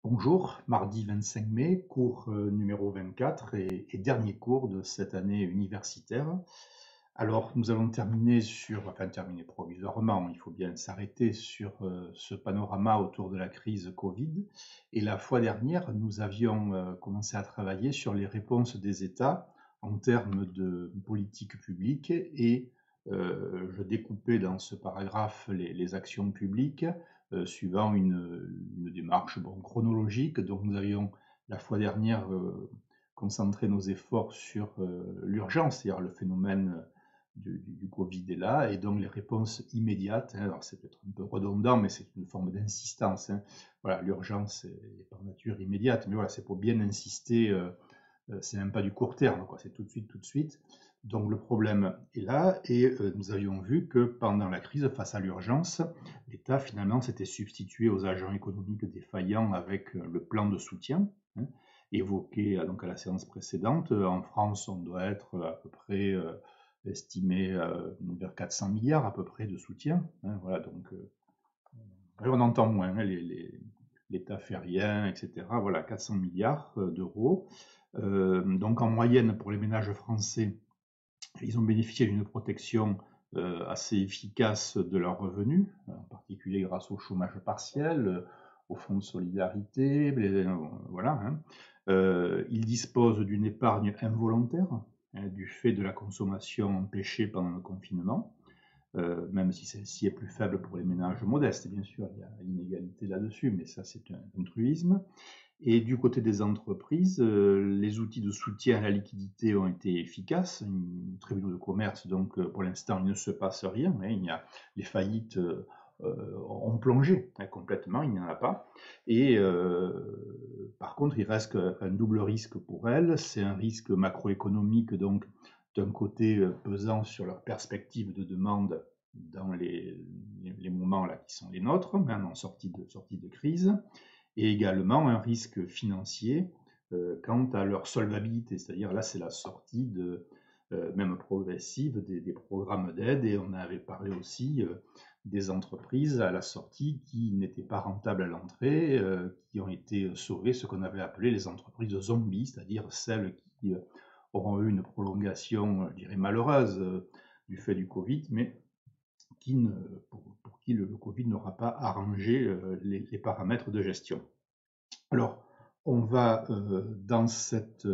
Bonjour, mardi 25 mai, cours numéro 24 et dernier cours de cette année universitaire. Alors, nous allons terminer provisoirement, il faut bien s'arrêter sur ce panorama autour de la crise Covid. Et la fois dernière, nous avions commencé à travailler sur les réponses des États en termes de politique publique et je découpais dans ce paragraphe les actions publiques suivant une démarche chronologique. Donc nous avions la fois dernière concentré nos efforts sur l'urgence, c'est-à-dire le phénomène du Covid est là, et donc les réponses immédiates. Alors c'est peut-être un peu redondant, mais c'est une forme d'insistance. Voilà, l'urgence est par nature immédiate, mais voilà, c'est pour bien insister. C'est même pas du court terme, quoi. C'est tout de suite, tout de suite. Donc le problème est là, et nous avions vu que pendant la crise, face à l'urgence, l'État finalement s'était substitué aux agents économiques défaillants avec le plan de soutien, évoqué donc à la séance précédente. En France, on doit être à peu près estimé vers 400 milliards à peu près de soutien. Voilà, donc on entend moins, l'État fait rien, etc. Voilà, 400 milliards d'euros. Donc en moyenne, pour les ménages français, ils ont bénéficié d'une protection assez efficace de leurs revenus, en particulier grâce au chômage partiel, au fonds de solidarité, voilà. Ils disposent d'une épargne involontaire, du fait de la consommation empêchée pendant le confinement, même si celle-ci est plus faible pour les ménages modestes, bien sûr, il y a une inégalité là-dessus, mais ça c'est un truisme. Et du côté des entreprises, les outils de soutien à la liquidité ont été efficaces. Les tribunaux de commerce, donc pour l'instant, il ne se passe rien. Les faillites ont plongé complètement, il n'y en a pas. Et par contre, il reste un double risque pour elles. C'est un risque macroéconomique, donc d'un côté pesant sur leur perspective de demande dans les moments là qui sont les nôtres, même en sortie de crise, et également un risque financier quant à leur solvabilité. C'est-à-dire là, c'est la sortie même progressive des programmes d'aide, et on avait parlé aussi des entreprises à la sortie qui n'étaient pas rentables à l'entrée, qui ont été sauvées, ce qu'on avait appelé les entreprises zombies, c'est-à-dire celles qui auront eu une prolongation, je dirais, malheureuse du fait du Covid, mais pour qui le Covid n'aura pas arrangé les paramètres de gestion. Alors, on va, dans cette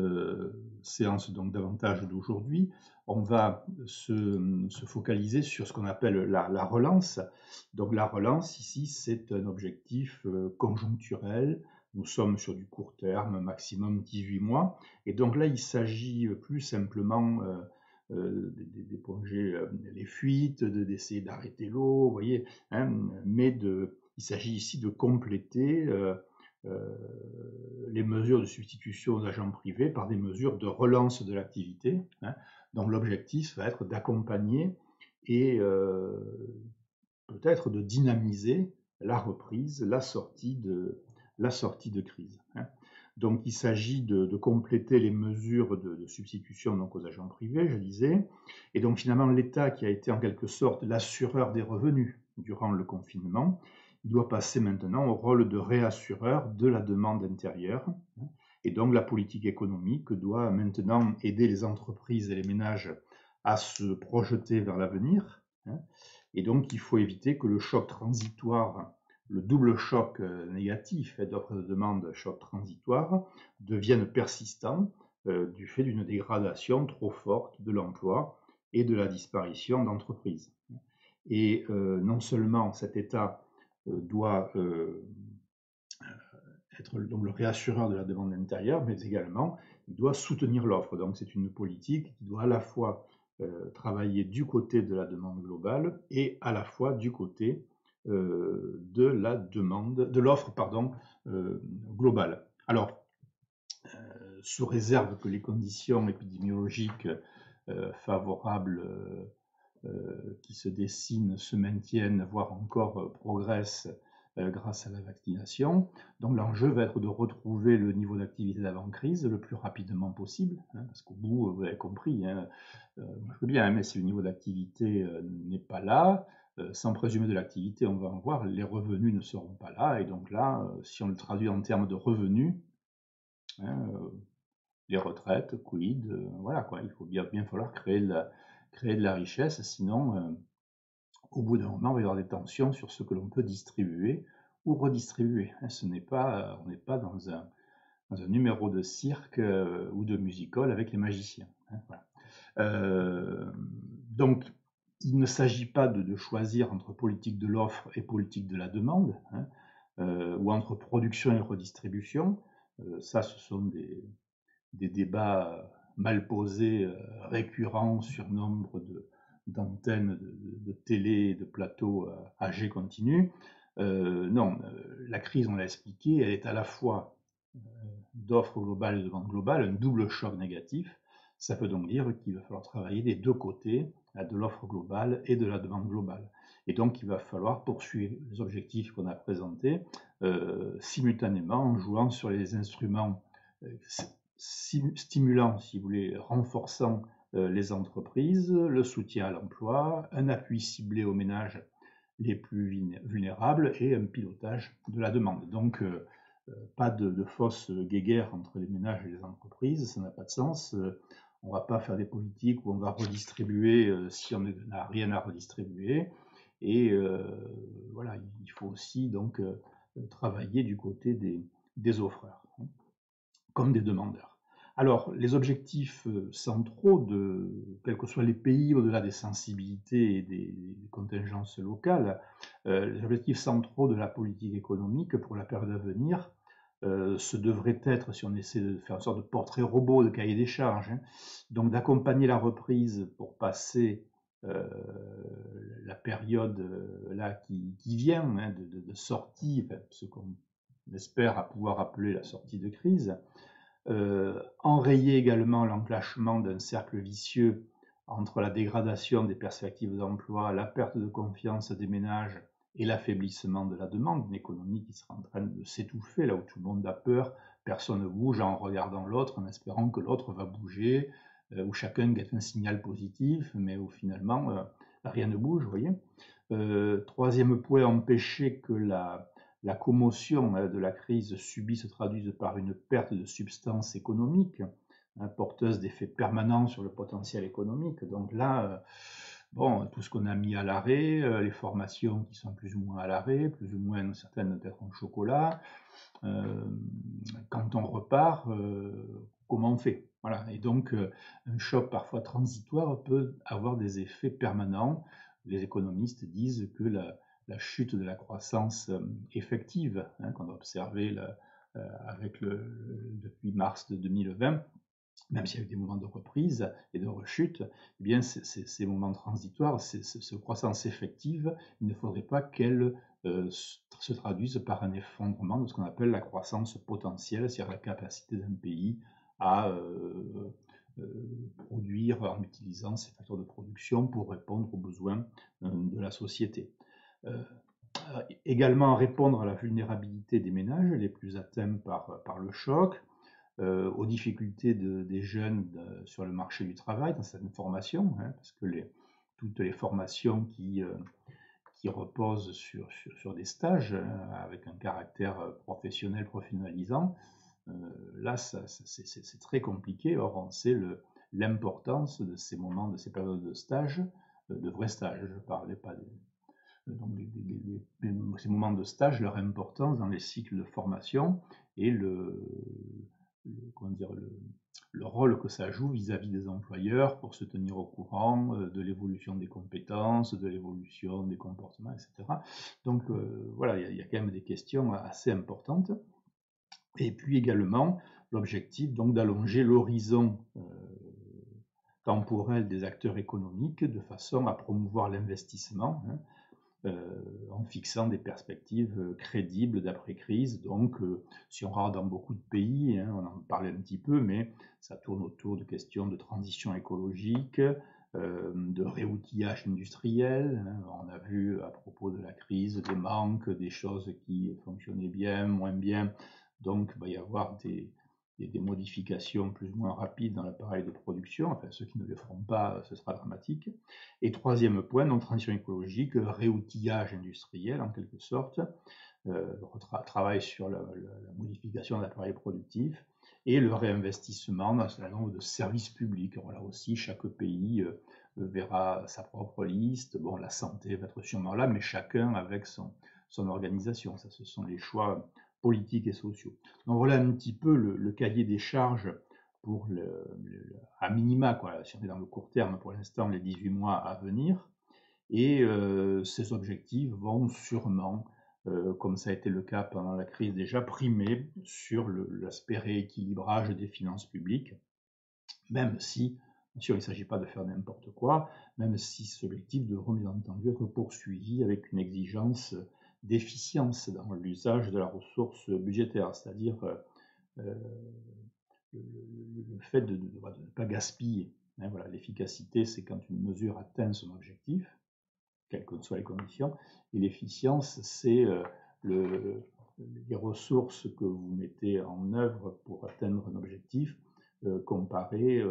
séance donc davantage d'aujourd'hui, on va se focaliser sur ce qu'on appelle la relance. Donc la relance, ici, c'est un objectif conjoncturel. Nous sommes sur du court terme, maximum 18 mois. Et donc là, il s'agit plus simplement d'éponger les fuites, d'essayer d'arrêter l'eau, vous voyez, mais il s'agit ici de compléter les mesures de substitution aux agents privés par des mesures de relance de l'activité. Donc l'objectif va être d'accompagner et peut-être de dynamiser la reprise, la sortie de crise. Donc il s'agit de compléter les mesures de substitution donc, aux agents privés, je disais, et donc finalement l'État, qui a été en quelque sorte l'assureur des revenus durant le confinement, il doit passer maintenant au rôle de réassureur de la demande intérieure, et donc la politique économique doit maintenant aider les entreprises et les ménages à se projeter vers l'avenir, et donc il faut éviter que le choc transitoire, le double choc négatif d'offre de demande, choc transitoire, devienne persistant du fait d'une dégradation trop forte de l'emploi et de la disparition d'entreprises. Et non seulement cet État doit être donc le réassureur de la demande intérieure, mais également il doit soutenir l'offre. Donc c'est une politique qui doit à la fois travailler du côté de la demande globale et à la fois du côté de l'offre globale. Alors, sous réserve que les conditions épidémiologiques favorables qui se dessinent se maintiennent, voire encore progressent grâce à la vaccination. Donc l'enjeu va être de retrouver le niveau d'activité d'avant-crise le plus rapidement possible, parce qu'au bout, vous avez compris, je veux bien, mais si le niveau d'activité n'est pas là, sans présumer de l'activité, on va en voir, les revenus ne seront pas là. Et donc là, si on le traduit en termes de revenus, hein, les retraites, quid, voilà quoi, il faut bien falloir créer de la richesse, sinon, au bout d'un moment, il va y avoir des tensions sur ce que l'on peut distribuer ou redistribuer. On n'est pas dans un numéro de cirque ou de musical avec les magiciens. Voilà. Donc, il ne s'agit pas de choisir entre politique de l'offre et politique de la demande, ou entre production et redistribution. Ça, ce sont des débats mal posés, récurrents sur nombre d'antennes de télé et de plateaux âgés continus. Non, la crise, on l'a expliqué, elle est à la fois d'offre globale et de demande globale, un double choc négatif. Ça peut donc dire qu'il va falloir travailler des deux côtés, de l'offre globale et de la demande globale. Et donc, il va falloir poursuivre les objectifs qu'on a présentés simultanément en jouant sur les instruments stimulants, si vous voulez, renforçant les entreprises, le soutien à l'emploi, un appui ciblé aux ménages les plus vulnérables et un pilotage de la demande. Donc, pas de fausse guéguerre entre les ménages et les entreprises, ça n'a pas de sens. On ne va pas faire des politiques où on va redistribuer si on n'a rien à redistribuer. Et voilà, il faut aussi donc travailler du côté des offreurs, hein, comme des demandeurs. Alors, les objectifs centraux quels que soient les pays, au-delà des sensibilités et des contingences locales, les objectifs centraux de la politique économique pour la période à venir, ce devrait être, si on essaie de faire une sorte de portrait robot, de cahier des charges, hein, donc d'accompagner la reprise pour passer la période là qui vient, hein, de sortie, enfin, ce qu'on espère à pouvoir appeler la sortie de crise, enrayer également l'enclenchement d'un cercle vicieux entre la dégradation des perspectives d'emploi, la perte de confiance des ménages et l'affaiblissement de la demande, une économie qui sera en train de s'étouffer, là où tout le monde a peur, personne ne bouge en regardant l'autre, en espérant que l'autre va bouger, où chacun guette un signal positif, mais où finalement rien ne bouge, vous voyez. Troisième point, empêcher que la commotion de la crise subie se traduise par une perte de substance économique, porteuse d'effets permanents sur le potentiel économique. Donc là, bon, tout ce qu'on a mis à l'arrêt, les formations qui sont plus ou moins à l'arrêt, plus ou moins certaines peut-être en chocolat, quand on repart, comment on fait? Voilà. Et donc, un choc parfois transitoire peut avoir des effets permanents. Les économistes disent que la chute de la croissance effective, hein, qu'on a observé depuis mars de 2020, même s'il y a eu des moments de reprise et de rechute, eh bien ces moments transitoires, cette croissance effective, il ne faudrait pas qu'elle se traduise par un effondrement de ce qu'on appelle la croissance potentielle, c'est-à-dire la capacité d'un pays à produire en utilisant ses facteurs de production pour répondre aux besoins de la société. Également répondre à la vulnérabilité des ménages les plus atteints par le choc, aux difficultés des jeunes sur le marché du travail, dans certaines formations, hein, parce que toutes les formations qui reposent sur des stages avec un caractère professionnel, professionnalisant, là, c'est très compliqué. Or, on sait l'importance de ces moments, de ces périodes de stage, de vrais stages. Je ne parlais pas donc ces moments de stage, leur importance dans les cycles de formation et comment dire, le rôle que ça joue vis-à-vis des employeurs pour se tenir au courant de l'évolution des compétences, de l'évolution des comportements, etc. Donc voilà, il y a quand même des questions assez importantes. Et puis également, l'objectif donc d'allonger l'horizon temporel des acteurs économiques de façon à promouvoir l'investissement, hein, en fixant des perspectives crédibles d'après-crise. Donc, si on regarde dans beaucoup de pays, hein, on en parlait un petit peu, mais ça tourne autour de questions de transition écologique, de réoutillage industriel. Hein. On a vu à propos de la crise des manques, des choses qui fonctionnaient bien, moins bien. Donc, il va y avoir des modifications plus ou moins rapides dans l'appareil de production. Enfin, ceux qui ne le feront pas, ce sera dramatique. Et troisième point, donc transition écologique, réoutillage industriel en quelque sorte, travail sur la modification de l'appareil productif et le réinvestissement dans un certain nombre de services publics. Alors là aussi, chaque pays verra sa propre liste. Bon, la santé va être sûrement là, mais chacun avec son organisation. Ça, ce sont les choix politiques et sociaux. Donc voilà un petit peu le cahier des charges pour à minima, quoi, si on est dans le court terme pour l'instant, les 18 mois à venir. Et ces objectifs vont sûrement, comme ça a été le cas pendant la crise déjà, primer sur l'aspect rééquilibrage des finances publiques, même si, bien sûr, il ne s'agit pas de faire n'importe quoi, même si cet objectif devra bien entendu être poursuivi avec une exigence d'efficience dans l'usage de la ressource budgétaire, c'est-à-dire le fait de ne pas gaspiller. Hein, voilà, l'efficacité, c'est quand une mesure atteint son objectif, quelles que soient les conditions, et l'efficience, c'est les ressources que vous mettez en œuvre pour atteindre un objectif, comparé,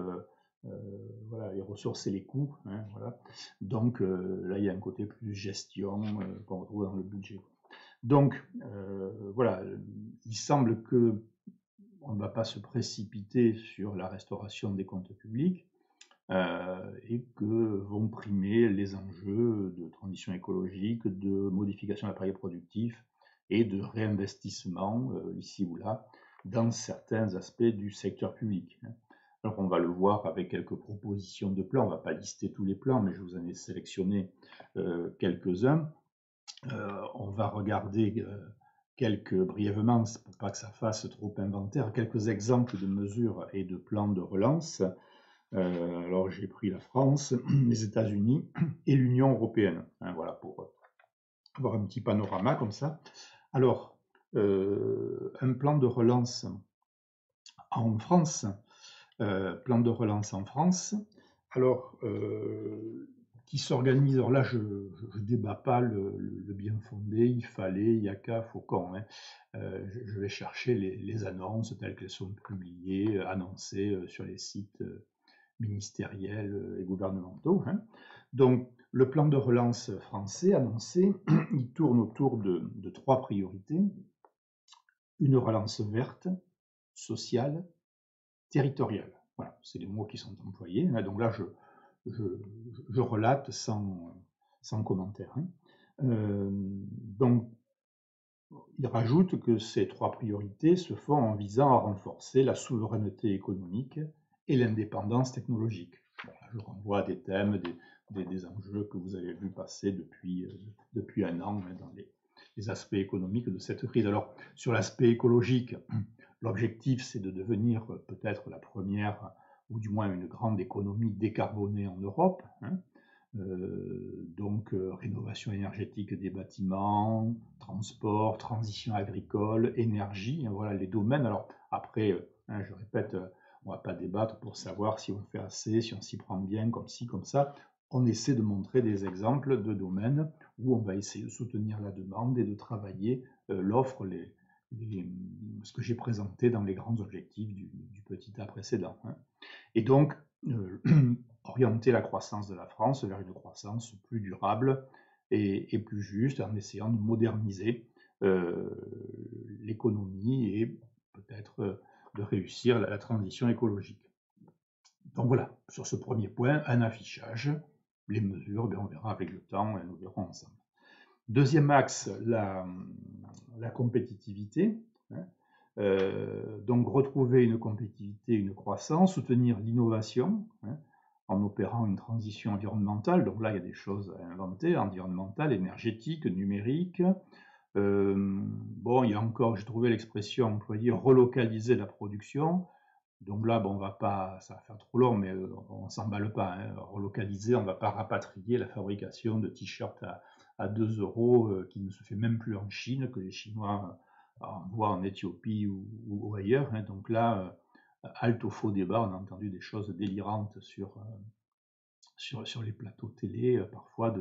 voilà, les ressources et les coûts. Hein, voilà. Donc là, il y a un côté plus gestion qu'on retrouve dans le budget. Donc voilà, il semble que on ne va pas se précipiter sur la restauration des comptes publics, et que vont primer les enjeux de transition écologique, de modification de l'appareil productif et de réinvestissement, ici ou là, dans certains aspects du secteur public. Alors on va le voir avec quelques propositions de plans, on ne va pas lister tous les plans, mais je vous en ai sélectionné quelques-uns. On va regarder brièvement, pour pas que ça fasse trop inventaire, quelques exemples de mesures et de plans de relance. Alors j'ai pris la France, les États-Unis et l'Union européenne, hein, voilà, pour avoir un petit panorama comme ça. Alors, un plan de relance en France, alors qui s'organise, alors là je ne débat pas le bien fondé, il fallait, il y a qu'à, faut quand, hein. Je vais chercher les annonces telles qu'elles sont publiées, annoncées sur les sites ministériels et gouvernementaux. Hein. Donc, le plan de relance français annoncé, il tourne autour de trois priorités. Une relance verte, sociale, territoriale. Voilà, c'est les mots qui sont employés. Donc là, je relate sans commentaire. Hein. Donc, il rajoute que ces trois priorités se font en visant à renforcer la souveraineté économique et l'indépendance technologique. Bon, là, je renvoie à des thèmes, des enjeux que vous avez vu passer depuis un an dans les aspects économiques de cette crise. Alors, sur l'aspect écologique, l'objectif, c'est de devenir peut-être la première, ou du moins une grande économie décarbonée en Europe. Hein. Donc rénovation énergétique des bâtiments, transport, transition agricole, énergie, hein, voilà les domaines. Alors après, hein, je répète, on ne va pas débattre pour savoir si on fait assez, si on s'y prend bien, comme ci, comme ça. On essaie de montrer des exemples de domaines où on va essayer de soutenir la demande et de travailler l'offre, ce que j'ai présenté dans les grands objectifs du petit A précédent. Hein. Et donc, orienter la croissance de la France vers une croissance plus durable et plus juste, en essayant de moderniser l'économie et peut-être de réussir la transition écologique. Donc voilà, sur ce premier point, un affichage, les mesures, on verra avec le temps et nous verrons ensemble. Deuxième axe, la compétitivité. Hein. Donc retrouver une compétitivité, une croissance, soutenir l'innovation, hein, en opérant une transition environnementale. Donc là, il y a des choses à inventer, environnementale, énergétique, numérique. Bon, il y a encore, j'ai trouvé l'expression employée, relocaliser la production. Donc là, bon, on va pas, ça va faire trop long, mais on ne s'emballe pas. Hein. Relocaliser, on ne va pas rapatrier la fabrication de t-shirts à 2 euros qui ne se fait même plus en Chine, que les Chinois envoient en Éthiopie ou ailleurs. Hein. Donc là, halte au faux débat, on a entendu des choses délirantes sur les plateaux télé, parfois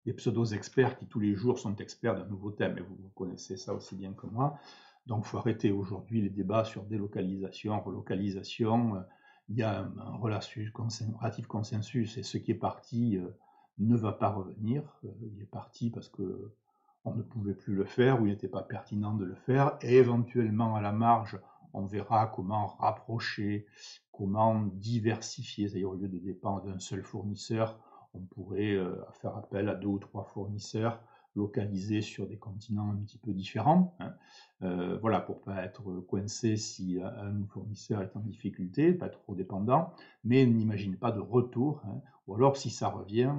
des pseudo-experts qui tous les jours sont experts d'un nouveau thème, et vous connaissez ça aussi bien que moi. Donc, il faut arrêter aujourd'hui les débats sur délocalisation, relocalisation. Il y a un relatif consensus et ce qui est parti ne va pas revenir. Il est parti parce que on ne pouvait plus le faire ou il n'était pas pertinent de le faire. Et éventuellement, à la marge, on verra comment rapprocher, comment diversifier. C'est-à-dire, au lieu de dépendre d'un seul fournisseur, on pourrait faire appel à 2 ou 3 fournisseurs localisés sur des continents un petit peu différents. Voilà, pour ne pas être coincé si un fournisseur est en difficulté, pas trop dépendant, mais n'imagine pas de retour, ou alors si ça revient,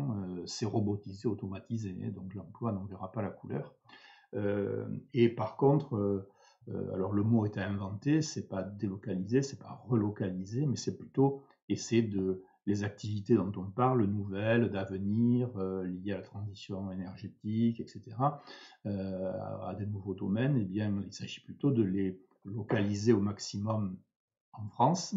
c'est robotisé, automatisé, donc l'emploi n'en verra pas la couleur. Et par contre, alors le mot est à inventer, c'est pas délocaliser, c'est pas relocaliser, mais c'est plutôt essayer de les activités dont on parle, nouvelles, d'avenir, liées à la transition énergétique, etc., à des nouveaux domaines, eh bien, il s'agit plutôt de les localiser au maximum en France,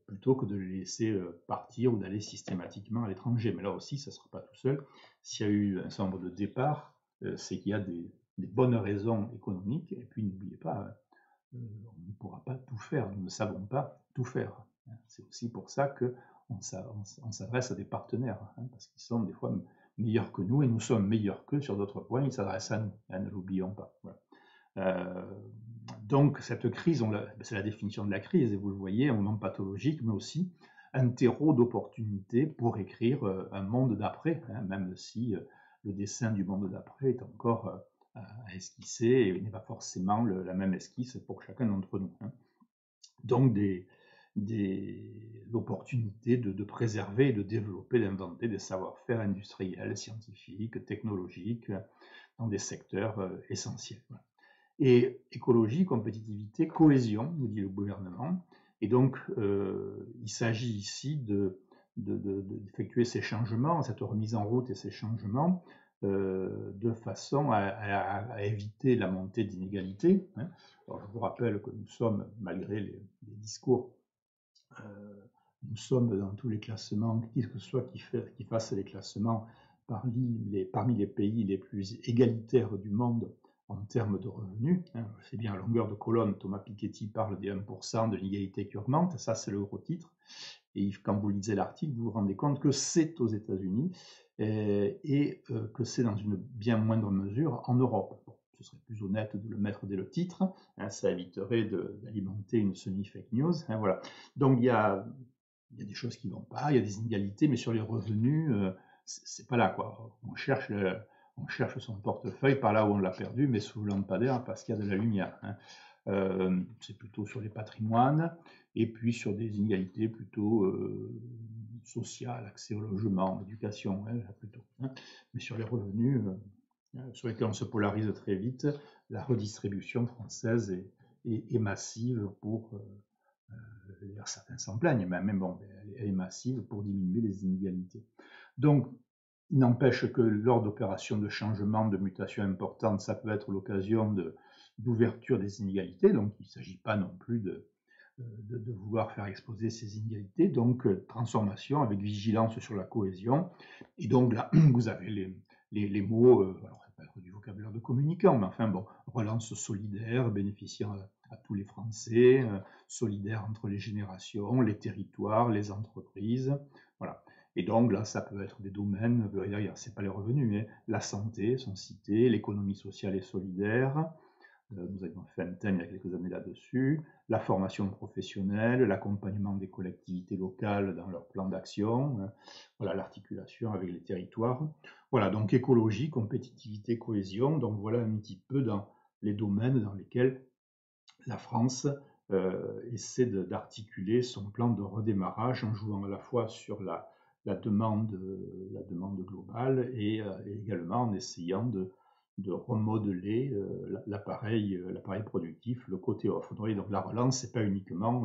plutôt que de les laisser partir ou d'aller systématiquement à l'étranger. Mais là aussi, ça ne sera pas tout seul. S'il y a eu un certain nombre de départs, c'est qu'il y a des bonnes raisons économiques. Et puis, n'oubliez pas, on ne pourra pas tout faire. Nous ne savons pas tout faire. C'est aussi pour ça qu'on s'adresse à des partenaires, parce qu'ils sont des fois meilleurs que nous et nous sommes meilleurs qu'eux sur d'autres points. Ils s'adressent à nous, ne l'oublions pas. Voilà. Donc cette crise, c'est la définition de la crise, et vous le voyez, un moment pathologique, mais aussi un terreau d'opportunités pour écrire un monde d'après, même si le dessin du monde d'après est encore à esquisser et n'est pas forcément la même esquisse pour chacun d'entre nous. Donc l'opportunité de préserver et de développer, d'inventer des savoir-faire industriels, scientifiques, technologiques, dans des secteurs essentiels. Voilà. Et écologie, compétitivité, cohésion, nous dit le gouvernement. Et donc, il s'agit ici d'effectuer ces changements, cette remise en route et ces changements, de façon à éviter la montée d'inégalités. Alors, je vous rappelle que nous sommes, malgré les discours, nous sommes dans tous les classements, qui que ce soit qui fasse les classements parmi les pays les plus égalitaires du monde en termes de revenus. C'est bien à longueur de colonne, Thomas Piketty parle des 1% de l'inégalité qui augmente, ça c'est le gros titre. Et quand vous lisez l'article, vous vous rendez compte que c'est aux États-Unis et que c'est dans une bien moindre mesure en Europe. Bon, ce serait plus honnête de le mettre dès le titre, ça éviterait d'alimenter une semi-fake news. Voilà. Donc il y a des choses qui ne vont pas, il y a des inégalités, mais sur les revenus, c'est pas là, quoi. On cherche son portefeuille par là où on l'a perdu, mais sous le lampadaire parce qu'il y a de la lumière. C'est plutôt sur les patrimoines et puis sur des inégalités plutôt sociales, accès au logement, l'éducation, plutôt. Mais sur les revenus, sur lesquels on se polarise très vite, la redistribution française est massive pour certains s'en plaignent, mais bon, elle est massive pour diminuer les inégalités. Donc, il n'empêche que lors d'opérations de changement, de mutation importante, ça peut être l'occasion d'ouverture des inégalités. Donc, il ne s'agit pas non plus de vouloir faire exploser ces inégalités. Donc, transformation avec vigilance sur la cohésion. Et donc là, vous avez les mots, alors ça peut être du vocabulaire de communicant, mais enfin bon, relance solidaire, bénéficiant à tous les Français, solidaire entre les générations, les territoires, les entreprises, voilà. Et donc là, ça peut être des domaines, c'est pas les revenus, mais la santé, sont cités, l'économie sociale et solidaire, nous avions fait un thème il y a quelques années là-dessus, la formation professionnelle, l'accompagnement des collectivités locales dans leur plan d'action, voilà, l'articulation avec les territoires. Voilà, donc écologie, compétitivité, cohésion, donc voilà un petit peu dans les domaines dans lesquels la France essaie d'articuler son plan de redémarrage en jouant à la fois sur la demande globale et également en essayant de remodeler l'appareil productif, le côté offre. Donc la relance, c'est pas uniquement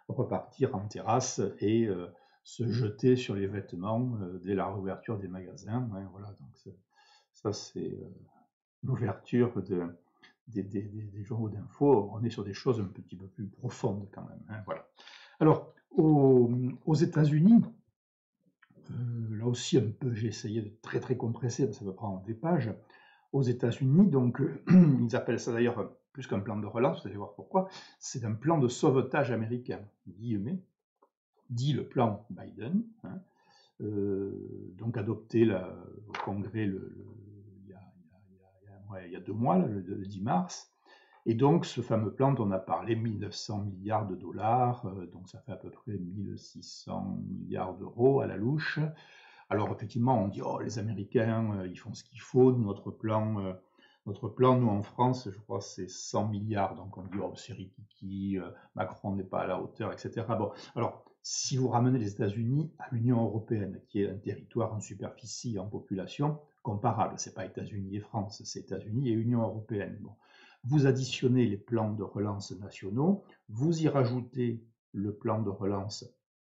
repartir en terrasse et se jeter sur les vêtements dès la réouverture des magasins. Voilà, donc ça c'est l'ouverture des journaux d'infos. On est sur des choses un petit peu plus profondes quand même. Voilà. Alors, aux États-Unis, là aussi un peu, j'ai essayé de très compresser, ça peut prendre des pages. Aux États-Unis, donc ils appellent ça d'ailleurs plus qu'un plan de relance, vous allez voir pourquoi, c'est un plan de sauvetage américain, guillemets, dit le plan Biden, hein, donc adopté au Congrès il y a 2 mois, là, le 10 mars. Et donc, ce fameux plan dont on a parlé, 1900 milliards de dollars, donc ça fait à peu près 1600 milliards d'euros à la louche. Alors, effectivement, on dit, oh, les Américains, ils font ce qu'il faut. Notre plan, nous, en France, je crois, c'est 100 milliards. Donc, on dit, oh, c'est rikiki, Macron n'est pas à la hauteur, etc. Bon, alors, si vous ramenez les États-Unis à l'Union européenne, qui est un territoire en superficie et en population comparable, c'est pas États-Unis et France, c'est États-Unis et Union européenne. Bon. Vous additionnez les plans de relance nationaux, vous y rajoutez le plan de relance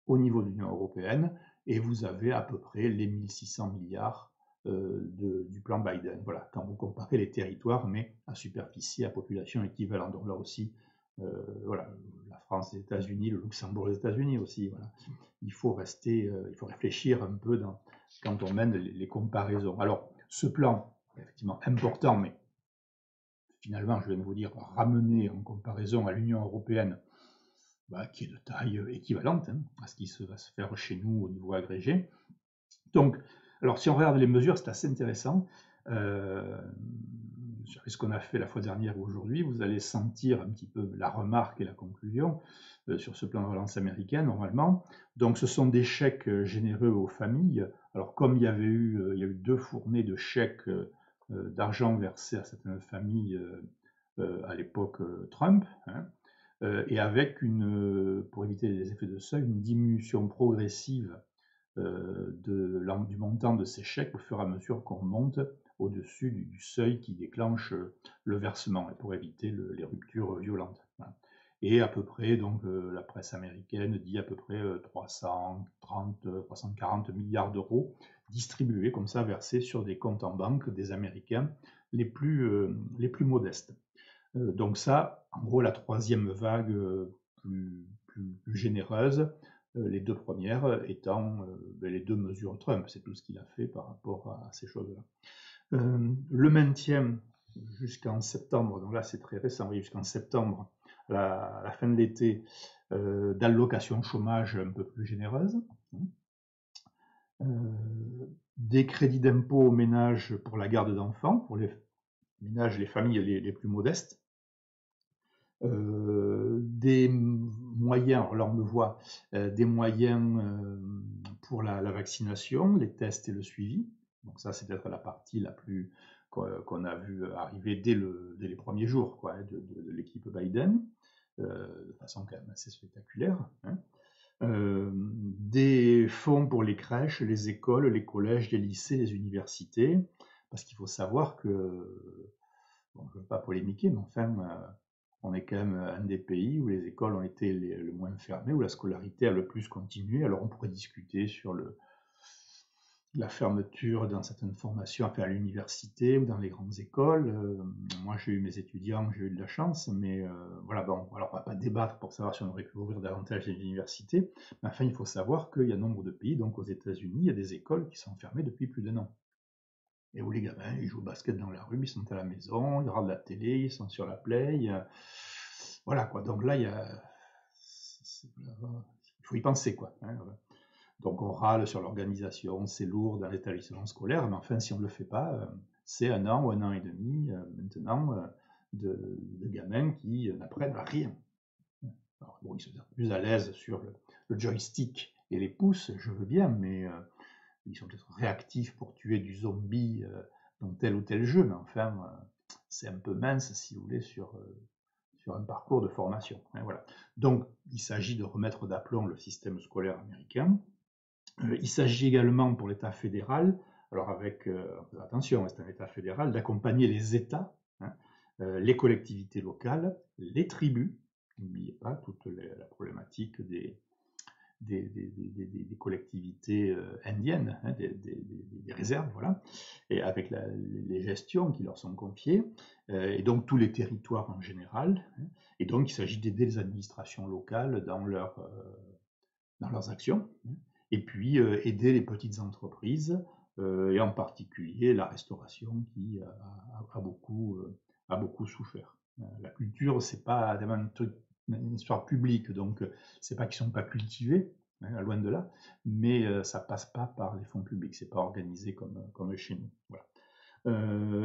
au niveau de l'Union européenne, et vous avez à peu près les 1600 milliards du plan Biden. Voilà, quand vous comparez les territoires, mais à superficie, à population équivalente. Donc là aussi, voilà, la France, les États-Unis, le Luxembourg, les États-Unis aussi. Voilà. Il faut réfléchir un peu quand on mène les comparaisons. Alors, ce plan, effectivement important, mais finalement, je viens de vous dire, ramené en comparaison à l'Union européenne, qui est de taille équivalente, hein, à ce qui va se faire chez nous au niveau agrégé. Donc, alors si on regarde les mesures, c'est assez intéressant. Sur ce qu'on a fait la fois dernière ou aujourd'hui, vous allez sentir un petit peu la remarque et la conclusion sur ce plan de relance américain, normalement. Donc, ce sont des chèques généreux aux familles. Alors, comme il y a eu 2 fournées de chèques d'argent versés à certaines familles à l'époque Trump, hein, et avec pour éviter les effets de seuil, une diminution progressive du montant de ces chèques au fur et à mesure qu'on monte au-dessus du seuil qui déclenche le versement, et pour éviter les ruptures violentes. Voilà. Et à peu près, donc la presse américaine dit à peu près 340 milliards d'euros distribués comme ça, versés sur des comptes en banque des Américains les plus modestes. Donc ça, en gros, la troisième vague plus généreuse, les 2 premières étant les 2 mesures Trump, c'est tout ce qu'il a fait par rapport à ces choses-là. Le maintien jusqu'en septembre, donc là c'est très récent, oui, jusqu'en septembre, à la fin de l'été, d'allocations chômage un peu plus généreuses, des crédits d'impôt aux ménages pour la garde d'enfants, pour les ménages, les familles les plus modestes, des moyens, alors là on le voit, des moyens pour la vaccination, les tests et le suivi. Donc ça c'est peut-être la partie la plus qu'on a vu arriver dès les premiers jours, quoi, de l'équipe Biden, de façon quand même assez spectaculaire, hein. Des fonds pour les crèches, les écoles, les collèges, les lycées, les universités, parce qu'il faut savoir que, bon, je ne veux pas polémiquer, mais enfin, on est quand même un des pays où les écoles ont été le moins fermées, où la scolarité a le plus continué. Alors on pourrait discuter sur la fermeture dans certaines formations, enfin à l'université ou dans les grandes écoles. Moi j'ai eu mes étudiants, j'ai eu de la chance, mais voilà, bon, alors on ne va pas débattre pour savoir si on aurait pu ouvrir davantage les universités, mais enfin il faut savoir qu'il y a nombre de pays, donc aux États-Unis, il y a des écoles qui sont fermées depuis plus d'1 an. Et où les gamins, ils jouent au basket dans la rue, ils sont à la maison, ils regardent la télé, ils sont sur la play. Voilà quoi, donc là, il faut y penser quoi, hein. Donc on râle sur l'organisation, c'est lourd dans l'établissement scolaire, mais enfin si on ne le fait pas, c'est 1 an ou 1 an et demi maintenant de gamins qui n'apprennent à rien. Alors bon, ils sont plus à l'aise sur le joystick et les pouces, je veux bien, mais ils sont peut-être réactifs pour tuer du zombie dans tel ou tel jeu, mais enfin, c'est un peu mince, si vous voulez, sur un parcours de formation, hein, voilà. Donc, il s'agit de remettre d'aplomb le système scolaire américain. Il s'agit également pour l'État fédéral, alors avec, attention, c'est un État fédéral, d'accompagner les États, hein, les collectivités locales, les tribus, n'oubliez pas toute la problématique des collectivités indiennes, hein, des réserves, voilà, et avec les gestions qui leur sont confiées, et donc tous les territoires en général, hein, et donc il s'agit d'aider les administrations locales dans leurs actions, hein, et puis aider les petites entreprises, et en particulier la restauration qui a beaucoup souffert. La culture, c'est pas vraiment une histoire publique, donc c'est pas qu'ils sont pas cultivés, hein, loin de là, mais ça passe pas par les fonds publics, c'est pas organisé comme chez nous. Voilà.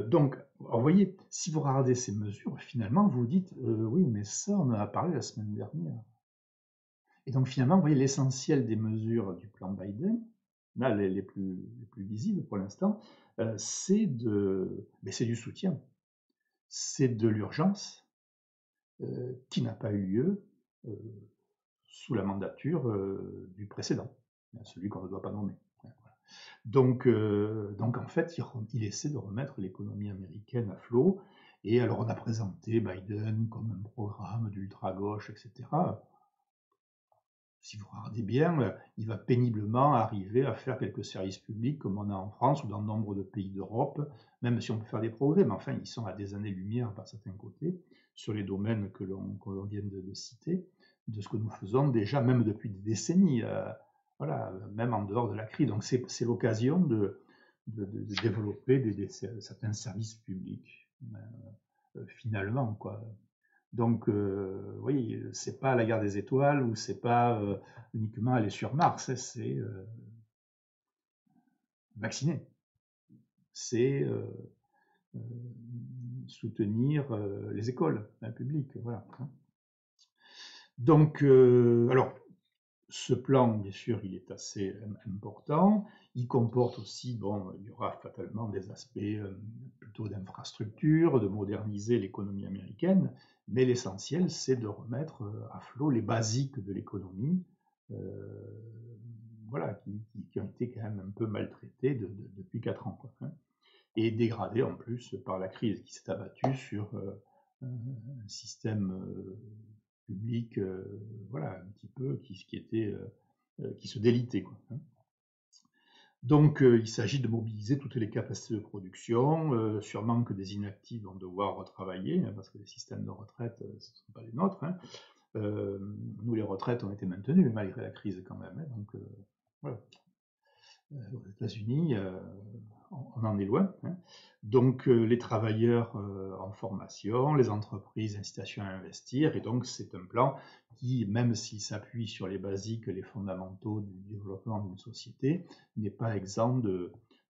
Donc, vous voyez, si vous regardez ces mesures, finalement, vous vous dites, oui, mais ça, on en a parlé la semaine dernière. Et donc, finalement, vous voyez, l'essentiel des mesures du plan Biden, là, les plus visibles pour l'instant, c'est du soutien, c'est de l'urgence qui n'a pas eu lieu sous la mandature du précédent, celui qu'on ne doit pas nommer. Donc en fait, il essaie de remettre l'économie américaine à flot. Et alors, on a présenté Biden comme un programme d'ultra-gauche, etc. Si vous regardez bien, il va péniblement arriver à faire quelques services publics comme on a en France ou dans nombre de pays d'Europe, même si on peut faire des progrès, mais enfin, ils sont à des années-lumière par certains côtés sur les domaines que l'on vient de citer, de ce que nous faisons déjà, même depuis des décennies, voilà, même en dehors de la crise. Donc, c'est l'occasion de développer certains services publics, finalement, quoi. Donc, oui, c'est pas la guerre des étoiles ou c'est pas uniquement aller sur Mars, hein, c'est vacciner, c'est soutenir les écoles publiques, voilà. Donc, alors, ce plan, bien sûr, il est assez important. Il comporte aussi, bon, il y aura fatalement des aspects plutôt d'infrastructure, de moderniser l'économie américaine, mais l'essentiel, c'est de remettre à flot les basiques de l'économie, voilà, qui ont été quand même un peu maltraités depuis 4 ans, quoi, hein, et dégradés en plus par la crise qui s'est abattue sur un système public, voilà, un petit peu qui se délitait, quoi, hein. Donc, il s'agit de mobiliser toutes les capacités de production, sûrement que des inactifs vont devoir retravailler, hein, parce que les systèmes de retraite, ce ne sont pas les nôtres, hein. Nous, les retraites ont été maintenues malgré la crise quand même, hein, donc voilà. Aux États-Unis, on en est loin, hein. Donc, les travailleurs en formation, les entreprises, incitation à investir, et donc c'est un plan qui, même s'il s'appuie sur les basiques, les fondamentaux du développement d'une société, n'est pas exempt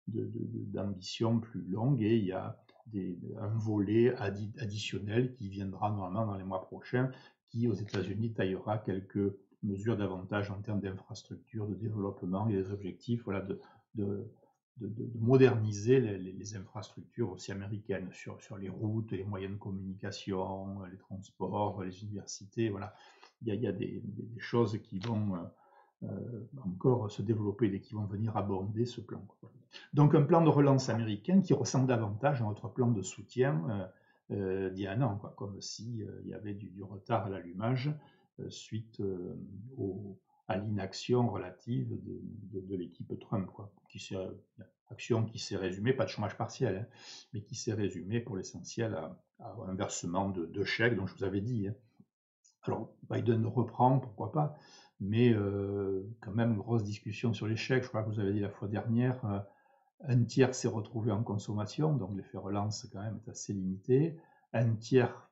d'ambitions plus longues, et il y a un volet additionnel qui viendra normalement dans les mois prochains, qui aux États-Unis taillera quelques mesures davantage en termes d'infrastructures, de développement et des objectifs, voilà, de moderniser les infrastructures aussi américaines sur les routes, les moyens de communication, les transports, les universités. Voilà, il y a des choses qui vont encore se développer et qui vont venir aborder ce plan. Donc un plan de relance américain qui ressemble davantage à notre plan de soutien d'il y a un an, quoi, comme s'il y avait du retard à l'allumage suite à l'inaction relative de l'équipe Trump, quoi, action qui s'est résumée, pas de chômage partiel, hein, mais qui s'est résumée pour l'essentiel à un versement de chèques, dont je vous avais dit, hein. Alors, Biden reprend, pourquoi pas, mais quand même, grosse discussion sur les chèques. Je crois que vous avez dit la fois dernière, un tiers s'est retrouvé en consommation, donc l'effet relance quand même est assez limité. Un tiers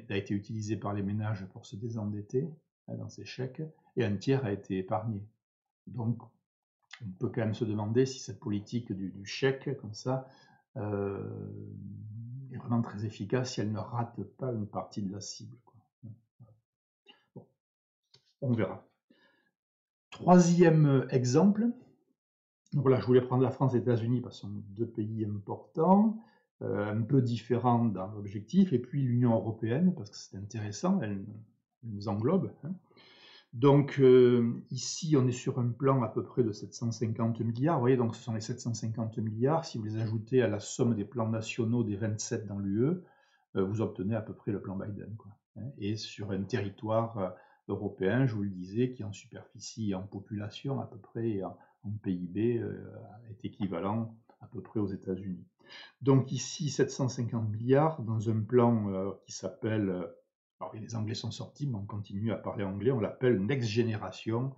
a été utilisé par les ménages pour se désendetter dans ces chèques, et un tiers a été épargné. Donc, on peut quand même se demander si cette politique du chèque, comme ça, est vraiment très efficace, si elle ne rate pas une partie de la cible, quoi. Bon, on verra. Troisième exemple, donc voilà, je voulais prendre la France et les États-Unis parce que ce sont deux pays importants, un peu différents dans l'objectif, et puis l'Union européenne, parce que c'est intéressant, elle nous englobe, hein. Donc ici, on est sur un plan à peu près de 750 milliards. Vous voyez, donc ce sont les 750 milliards. Si vous les ajoutez à la somme des plans nationaux des 27 dans l'UE, vous obtenez à peu près le plan Biden, quoi, hein. Et sur un territoire européen, je vous le disais, qui en superficie et en population à peu près, et en PIB, est équivalent à peu près aux États-Unis. Donc ici, 750 milliards dans un plan qui s'appelle... alors les Anglais sont sortis, mais on continue à parler anglais, on l'appelle Next Generation.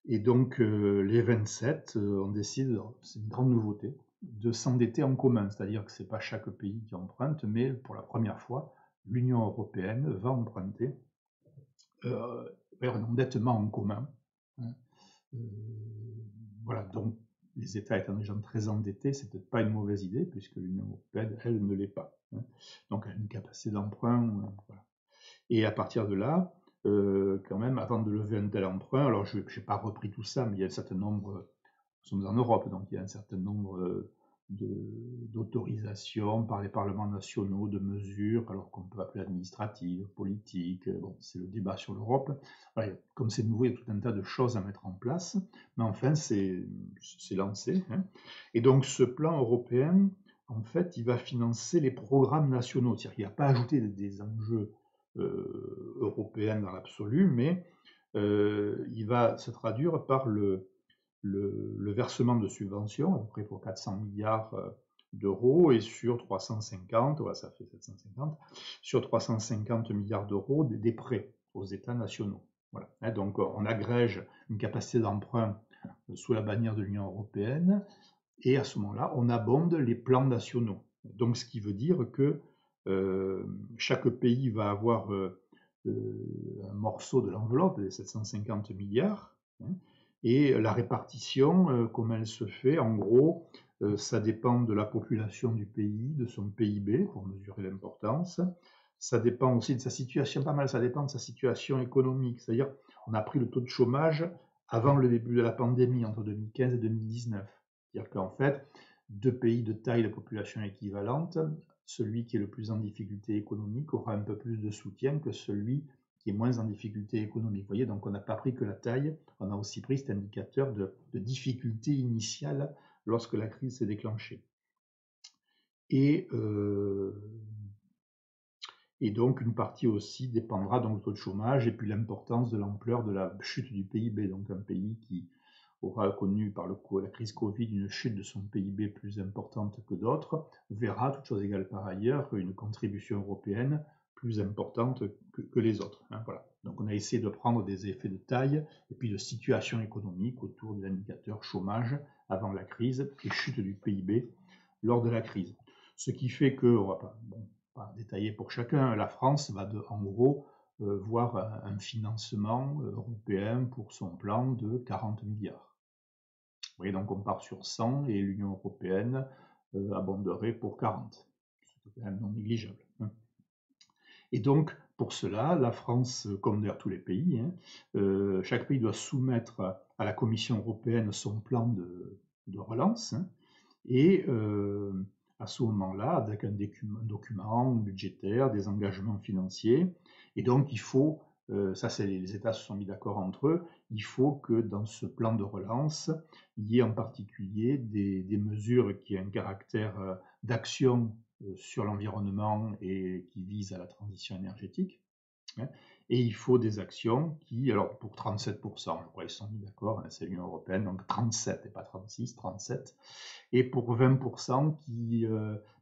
Et donc les 27, on décide, c'est une grande nouveauté, de s'endetter en commun, c'est-à-dire que ce n'est pas chaque pays qui emprunte, mais pour la première fois, l'Union européenne va emprunter vers un endettement en commun. Hein. Voilà, donc les États étant déjà très endettés, c'est peut-être pas une mauvaise idée, puisque l'Union européenne, elle, ne l'est pas. Hein. Donc elle a une capacité d'emprunt. Voilà. Et à partir de là, quand même, avant de lever un tel emprunt, alors je n'ai pas repris tout ça, mais il y a un certain nombre, nous sommes en Europe, donc il y a un certain nombre d'autorisations par les parlements nationaux, de mesures, alors qu'on peut appeler administratives, politiques, bon, c'est le débat sur l'Europe. Voilà, comme c'est nouveau, il y a tout un tas de choses à mettre en place, mais enfin, c'est lancé. Hein. Et donc, ce plan européen, en fait, il va financer les programmes nationaux, c'est-à-dire qu'il n'a pas ajouté des enjeux européens dans l'absolu, mais il va se traduire par le versement de subventions, à peu près pour 400 milliards d'euros, et sur 350, ouais, ça fait 750, sur 350 milliards d'euros des prêts aux États nationaux. Voilà. Donc on agrège une capacité d'emprunt sous la bannière de l'Union européenne, et à ce moment-là, on abonde les plans nationaux. Donc ce qui veut dire que chaque pays va avoir un morceau de l'enveloppe des 750 milliards, hein, et la répartition, comment elle se fait, en gros, ça dépend de la population du pays, de son PIB, pour mesurer l'importance. Ça dépend aussi de sa situation, pas mal, ça dépend de sa situation économique. C'est-à-dire, on a pris le taux de chômage avant le début de la pandémie, entre 2015 et 2019. C'est-à-dire qu'en fait, deux pays de taille de population équivalente, celui qui est le plus en difficulté économique aura un peu plus de soutien que celui qui est moins en difficulté économique. Vous voyez, donc on n'a pas pris que la taille, on a aussi pris cet indicateur de difficulté initiale lorsque la crise s'est déclenchée. Et donc une partie aussi dépendra donc du taux de chômage et puis l'importance de l'ampleur de la chute du PIB. Donc un pays qui aura connu par la crise Covid une chute de son PIB plus importante que d'autres, verra, toutes choses égales par ailleurs, une contribution européenne plus importante que les autres. Hein, voilà. Donc on a essayé de prendre des effets de taille et puis de situation économique autour de l'indicateur chômage avant la crise et chute du PIB lors de la crise. Ce qui fait que, on va pas détailler pour chacun, la France va en gros voir un financement européen pour son plan de 40 milliards. Vous voyez, donc on part sur 100 et l'Union européenne abonderait pour 40. C'est quand même non négligeable. Hein. Et donc, pour cela, la France, comme d'ailleurs tous les pays, hein, chaque pays doit soumettre à la Commission européenne son plan de relance. Hein, et à ce moment-là, avec un document budgétaire, des engagements financiers. Et donc, il faut, ça c'est les États se sont mis d'accord entre eux, il faut que dans ce plan de relance, il y ait en particulier des mesures qui aient un caractère d'action sur l'environnement et qui visent à la transition énergétique. Hein. Et il faut des actions qui, alors pour 37%, je crois qu'ils sont mis d'accord, hein, c'est l'Union européenne, donc 37 et pas 36, 37, et pour 20% qui,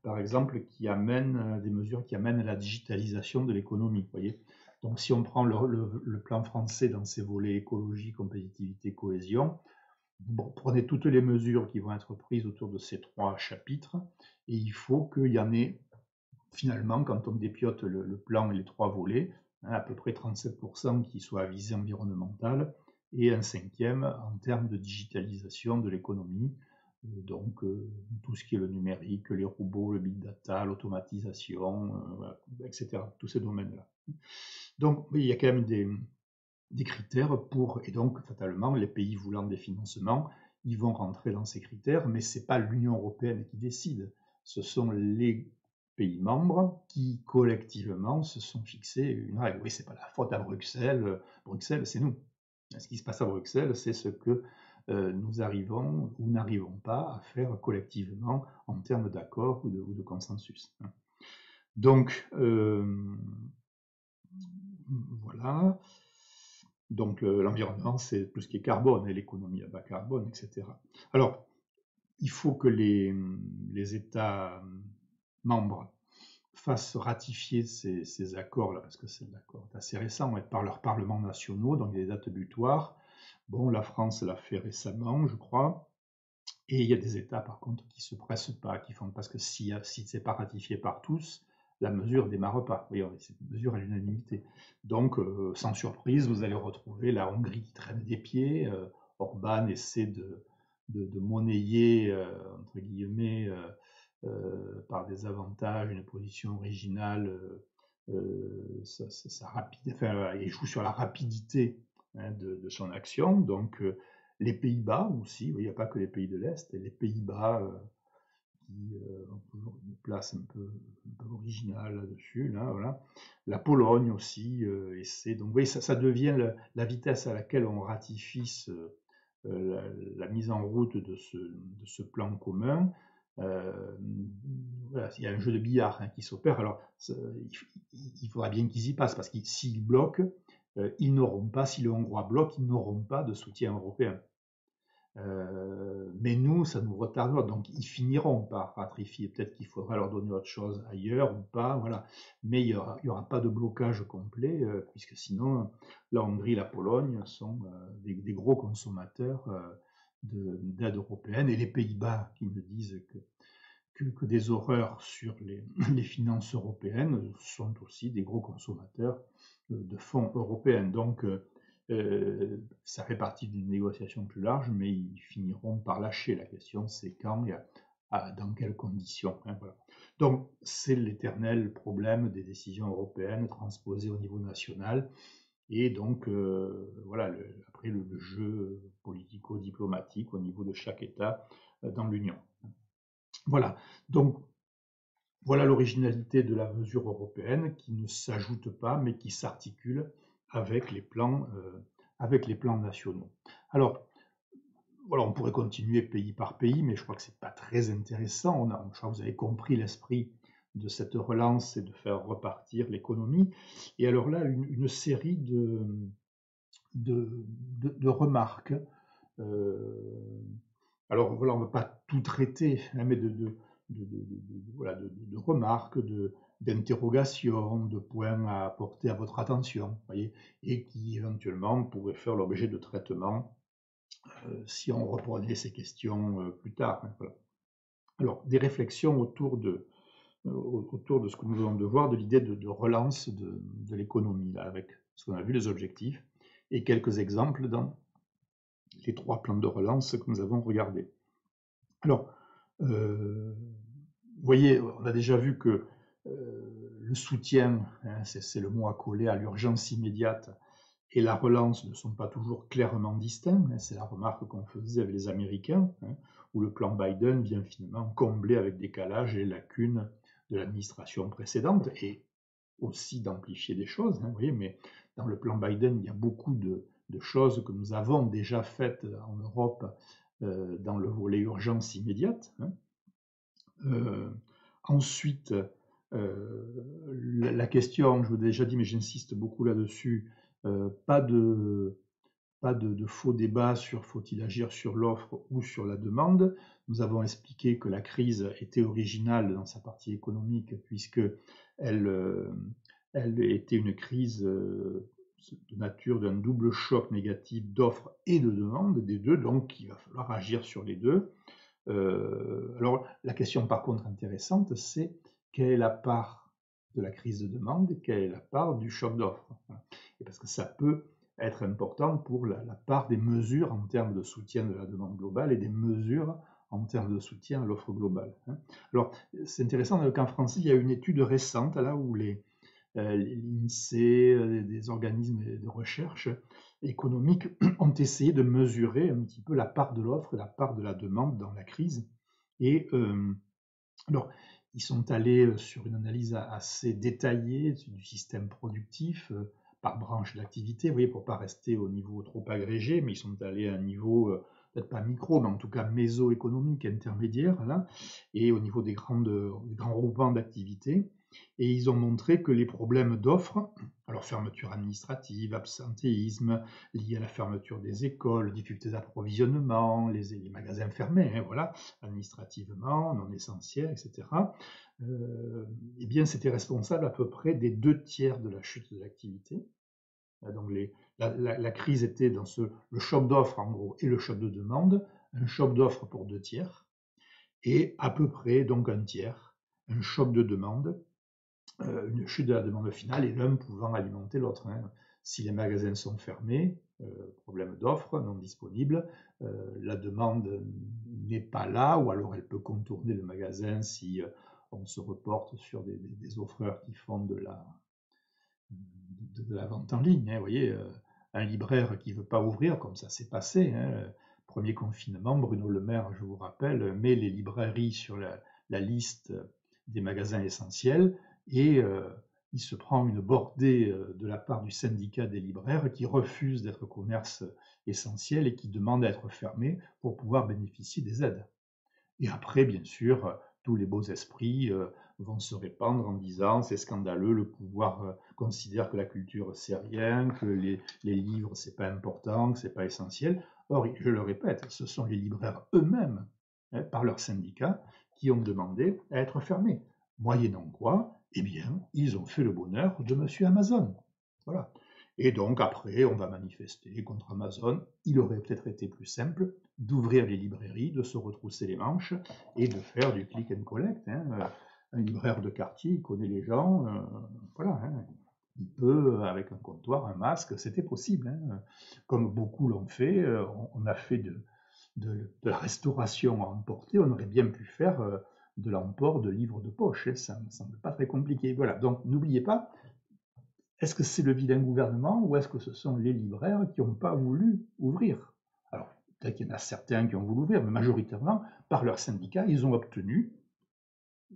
par exemple, qui amènent des mesures qui amènent à la digitalisation de l'économie. Vous voyez. Donc si on prend le plan français dans ses volets écologie, compétitivité, cohésion, bon, prenez toutes les mesures qui vont être prises autour de ces trois chapitres, et il faut qu'il y en ait, finalement, quand on dépiote le plan et les trois volets, hein, à peu près 37% qui soient à visée environnementale, et un cinquième en termes de digitalisation de l'économie, donc tout ce qui est le numérique, les robots, le big data, l'automatisation, etc., tous ces domaines-là. Donc il y a quand même des critères pour, et donc fatalement, les pays voulant des financements, ils vont rentrer dans ces critères, mais ce n'est pas l'Union européenne qui décide, ce sont les pays membres qui, collectivement, se sont fixés une règle. Oui, ce n'est pas la faute à Bruxelles, Bruxelles, c'est nous. Ce qui se passe à Bruxelles, c'est ce que nous arrivons ou n'arrivons pas à faire collectivement en termes d'accord ou de consensus. Donc, voilà. Donc, l'environnement, c'est tout ce qui est carbone et l'économie à bas carbone, etc. Alors, il faut que les États membres fassent ratifier ces accords-là, parce que c'est l'accord assez récent, par leurs parlements nationaux, donc il y a des dates butoirs. Bon, la France l'a fait récemment, je crois, Et il y a des États, par contre, qui ne se pressent pas, qui font parce que si ce n'est pas ratifié par tous, la mesure ne démarre pas. Oui, c'est une mesure à l'unanimité. Donc, sans surprise, vous allez retrouver la Hongrie qui traîne des pieds. Orban essaie de monnayer, entre guillemets, par des avantages, une position originale, il joue sur la rapidité, hein, de son action. Donc, les Pays-Bas aussi, il n'y a pas que les pays de l'Est, et les Pays-Bas qui ont toujours une place un peu originale là-dessus. Là, voilà. La Pologne aussi essaie. Donc, vous voyez, ça devient la vitesse à laquelle on ratifie la mise en route de ce plan commun. Voilà, il y a un jeu de billard, hein, qui s'opère. Alors, il faudra bien qu'ils y passent, parce que s'ils bloquent, ils n'auront pas, si le Hongrois bloque, ils n'auront pas de soutien européen. Mais nous, ça nous retarde, donc ils finiront par ratifier. Peut-être qu'il faudra leur donner autre chose ailleurs ou pas, voilà. Mais il y aura pas de blocage complet, puisque sinon, la Hongrie, la Pologne sont des gros consommateurs d'aide européenne, et les Pays-Bas qui nous disent que des horreurs sur les finances européennes sont aussi des gros consommateurs de fonds européens. Donc, ça fait partie d'une négociation plus large, mais ils finiront par lâcher. La question, c'est quand et dans quelles conditions, hein, voilà. Donc, c'est l'éternel problème des décisions européennes transposées au niveau national. Et donc, voilà, après le jeu politico-diplomatique au niveau de chaque État dans l'Union. Voilà, donc voilà l'originalité de la mesure européenne qui ne s'ajoute pas, mais qui s'articule avec les plans nationaux. Alors, voilà, on pourrait continuer pays par pays, mais je crois que ce n'est pas très intéressant. Je crois que vous avez compris l'esprit de cette relance, c'est de faire repartir l'économie. Et alors là, une série de remarques. Alors voilà, on ne va pas tout traiter, hein, mais voilà, de remarques, d'interrogations, de points à apporter à votre attention, voyez, et qui éventuellement pourraient faire l'objet de traitements si on reprenait ces questions plus tard, hein, voilà. Alors, des réflexions autour de ce que nous venons de voir, de l'idée de relance de l'économie, là, avec ce qu'on a vu, les objectifs, et quelques exemples dans les 3 plans de relance que nous avons regardés. Alors, vous voyez, on a déjà vu que le soutien, hein, c'est le mot à coller à l'urgence immédiate, et la relance ne sont pas toujours clairement distincts, hein, c'est la remarque qu'on faisait avec les Américains, hein, où le plan Biden vient finalement combler avec décalage les lacunes de l'administration précédente, et aussi d'amplifier des choses, hein, vous voyez, mais dans le plan Biden, il y a beaucoup de choses que nous avons déjà faites en Europe dans le volet urgence immédiate, hein. Ensuite, la question, je vous l'ai déjà dit, mais j'insiste beaucoup là-dessus, pas de faux débat sur faut-il agir sur l'offre ou sur la demande. Nous avons expliqué que la crise était originale dans sa partie économique, puisque elle était une crise de nature d'un double choc négatif d'offre et de demande, des deux, donc il va falloir agir sur les deux. Alors, la question par contre intéressante, c'est quelle est la part de la crise de demande et quelle est la part du choc d'offre. Et parce que ça peut être important pour la part des mesures en termes de soutien de la demande globale et des mesures en termes de soutien à l'offre globale. Alors, c'est intéressant qu'en France, il y a une étude récente là où l'INSEE, des organismes de recherche économiques ont essayé de mesurer un petit peu la part de l'offre et la part de la demande dans la crise. Et alors, ils sont allés sur une analyse assez détaillée du système productif par branche d'activité, vous voyez, pour ne pas rester au niveau trop agrégé, mais ils sont allés à un niveau, peut-être pas micro, mais en tout cas méso-économique intermédiaire, là, et au niveau des grands groupements d'activité. Et ils ont montré que les problèmes d'offres, alors fermeture administrative, absentéisme, lié à la fermeture des écoles, difficultés d'approvisionnement, les magasins fermés, hein, voilà, administrativement, non essentiels, etc., eh bien, c'était responsable à peu près des 2/3 de la chute de l'activité. Donc la crise était dans le choc d'offres, en gros, et le choc de demande, un choc d'offres pour 2 tiers, et à peu près donc un tiers, un choc de demande, une chute de la demande finale, et l'un pouvant alimenter l'autre. Si les magasins sont fermés, problème d'offre, non disponible, la demande n'est pas là, ou alors elle peut contourner le magasin si on se reporte sur des offreurs qui font de la vente en ligne. Vous voyez, un libraire qui ne veut pas ouvrir, comme ça s'est passé. Premier confinement, Bruno Le Maire, je vous rappelle, met les librairies sur la liste des magasins essentiels, et il se prend une bordée de la part du syndicat des libraires qui refuse d'être commerce essentiel et qui demande à être fermé pour pouvoir bénéficier des aides. Et après, bien sûr, tous les beaux esprits vont se répandre en disant c'est scandaleux, le pouvoir considère que la culture c'est rien, que les livres c'est pas important, que c'est pas essentiel. Or, je le répète, ce sont les libraires eux-mêmes, par leur syndicat, qui ont demandé à être fermés. Moyennant quoi, eh bien, ils ont fait le bonheur de Monsieur Amazon. Voilà. Et donc après, on va manifester contre Amazon. Il aurait peut-être été plus simple d'ouvrir les librairies, de se retrousser les manches et de faire du click and collect. Un libraire de quartier, il connaît les gens, voilà. Il peut, avec un comptoir, un masque, c'était possible. Comme beaucoup l'ont fait, on a fait de la restauration à emporter, on aurait bien pu faire de l'emport de livres de poche. Ça ne me semble pas très compliqué. Voilà, donc n'oubliez pas, est-ce que c'est le vilain gouvernement ou est-ce que ce sont les libraires qui n'ont pas voulu ouvrir? Alors, peut-être qu'il y en a certains qui ont voulu ouvrir, mais majoritairement, par leur syndicat, ils ont obtenu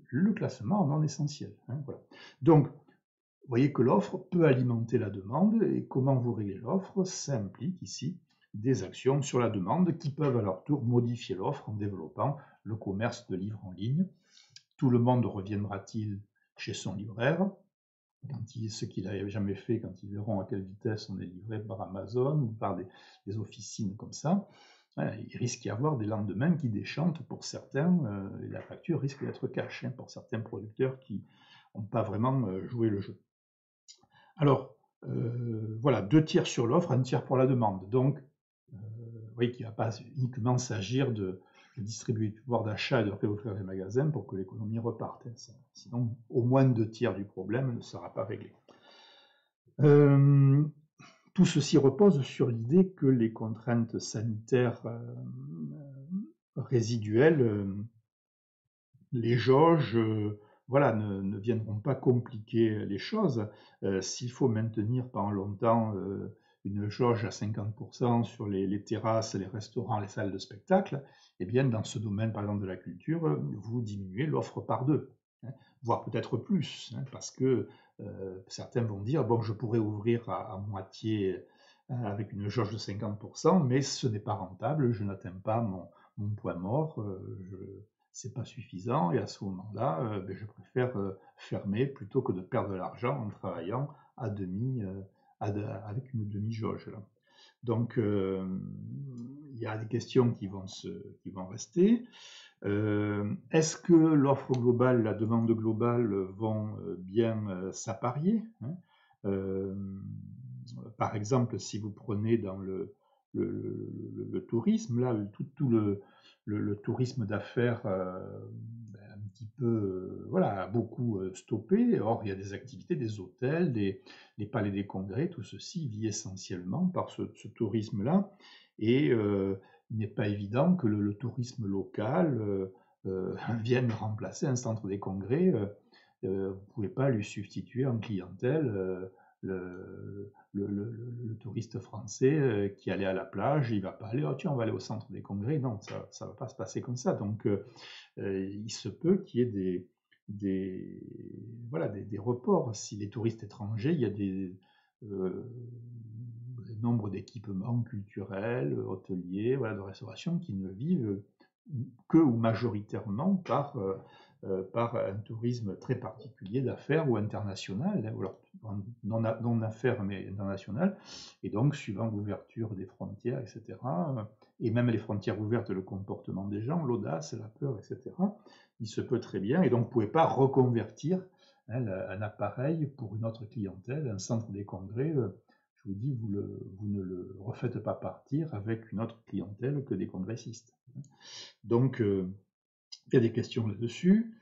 le classement en non essentiel. Voilà. Donc, vous voyez que l'offre peut alimenter la demande, et comment vous réglez l'offre? Ça implique ici des actions sur la demande qui peuvent à leur tour modifier l'offre en développant le commerce de livres en ligne. Tout le monde reviendra-t-il chez son libraire? Ce qu'il n'avait jamais fait, quand ils verront à quelle vitesse on est livré par Amazon ou par des officines comme ça, il risque d'y avoir des lendemains qui déchantent pour certains, et la facture risque d'être cash pour certains producteurs qui n'ont pas vraiment joué le jeu. Alors, voilà, 2 tiers sur l'offre, un tiers pour la demande. Donc, vous voyez qu'il ne va pas uniquement s'agir de distribuer du pouvoir d'achat et de réouvrir les magasins pour que l'économie reparte. Sinon, au moins 2 tiers du problème ne sera pas réglé. Tout ceci repose sur l'idée que les contraintes sanitaires résiduelles, les jauges, voilà, ne viendront pas compliquer les choses. S'il faut maintenir pendant longtemps une jauge à 50% sur les terrasses, les restaurants, les salles de spectacle, eh bien, dans ce domaine, par exemple, de la culture, vous diminuez l'offre par 2, voire peut-être plus, parce que certains vont dire, bon, je pourrais ouvrir à moitié avec une jauge de 50%, mais ce n'est pas rentable, je n'atteins pas mon point mort, c'est pas suffisant, et à ce moment-là, je préfère fermer plutôt que de perdre de l'argent en travaillant à demi, avec une demi-jauge. Donc, il y a des questions qui vont rester. Est-ce que l'offre globale, la demande globale vont bien s'apparier? Par exemple, si vous prenez dans le tourisme, là, tout le tourisme d'affaires un petit peu, voilà, a beaucoup stoppé. Or, il y a des activités, des hôtels, les palais des congrès, tout ceci vit essentiellement par ce tourisme-là. Et il n'est pas évident que le tourisme local vienne remplacer un centre des congrès. Vous ne pouvez pas lui substituer en clientèle le touriste français qui allait à la plage, il ne va pas aller, oh tiens, on va aller au centre des congrès. Non, ça ne va pas se passer comme ça. Donc, il se peut qu'il y ait des reports. Si les touristes étrangers, il y a des nombre d'équipements culturels, hôteliers, voilà, de restauration qui ne vivent que ou majoritairement par un tourisme très particulier d'affaires ou international, ou alors non affaires mais international, et donc suivant l'ouverture des frontières, etc., et même les frontières ouvertes, le comportement des gens, l'audace, la peur, etc., il se peut très bien, et donc vous ne pouvez pas reconvertir un appareil pour une autre clientèle, un centre des congrès, je je vous dis, vous ne le refaites pas partir avec une autre clientèle que des congressistes. Donc, il y a des questions là-dessus.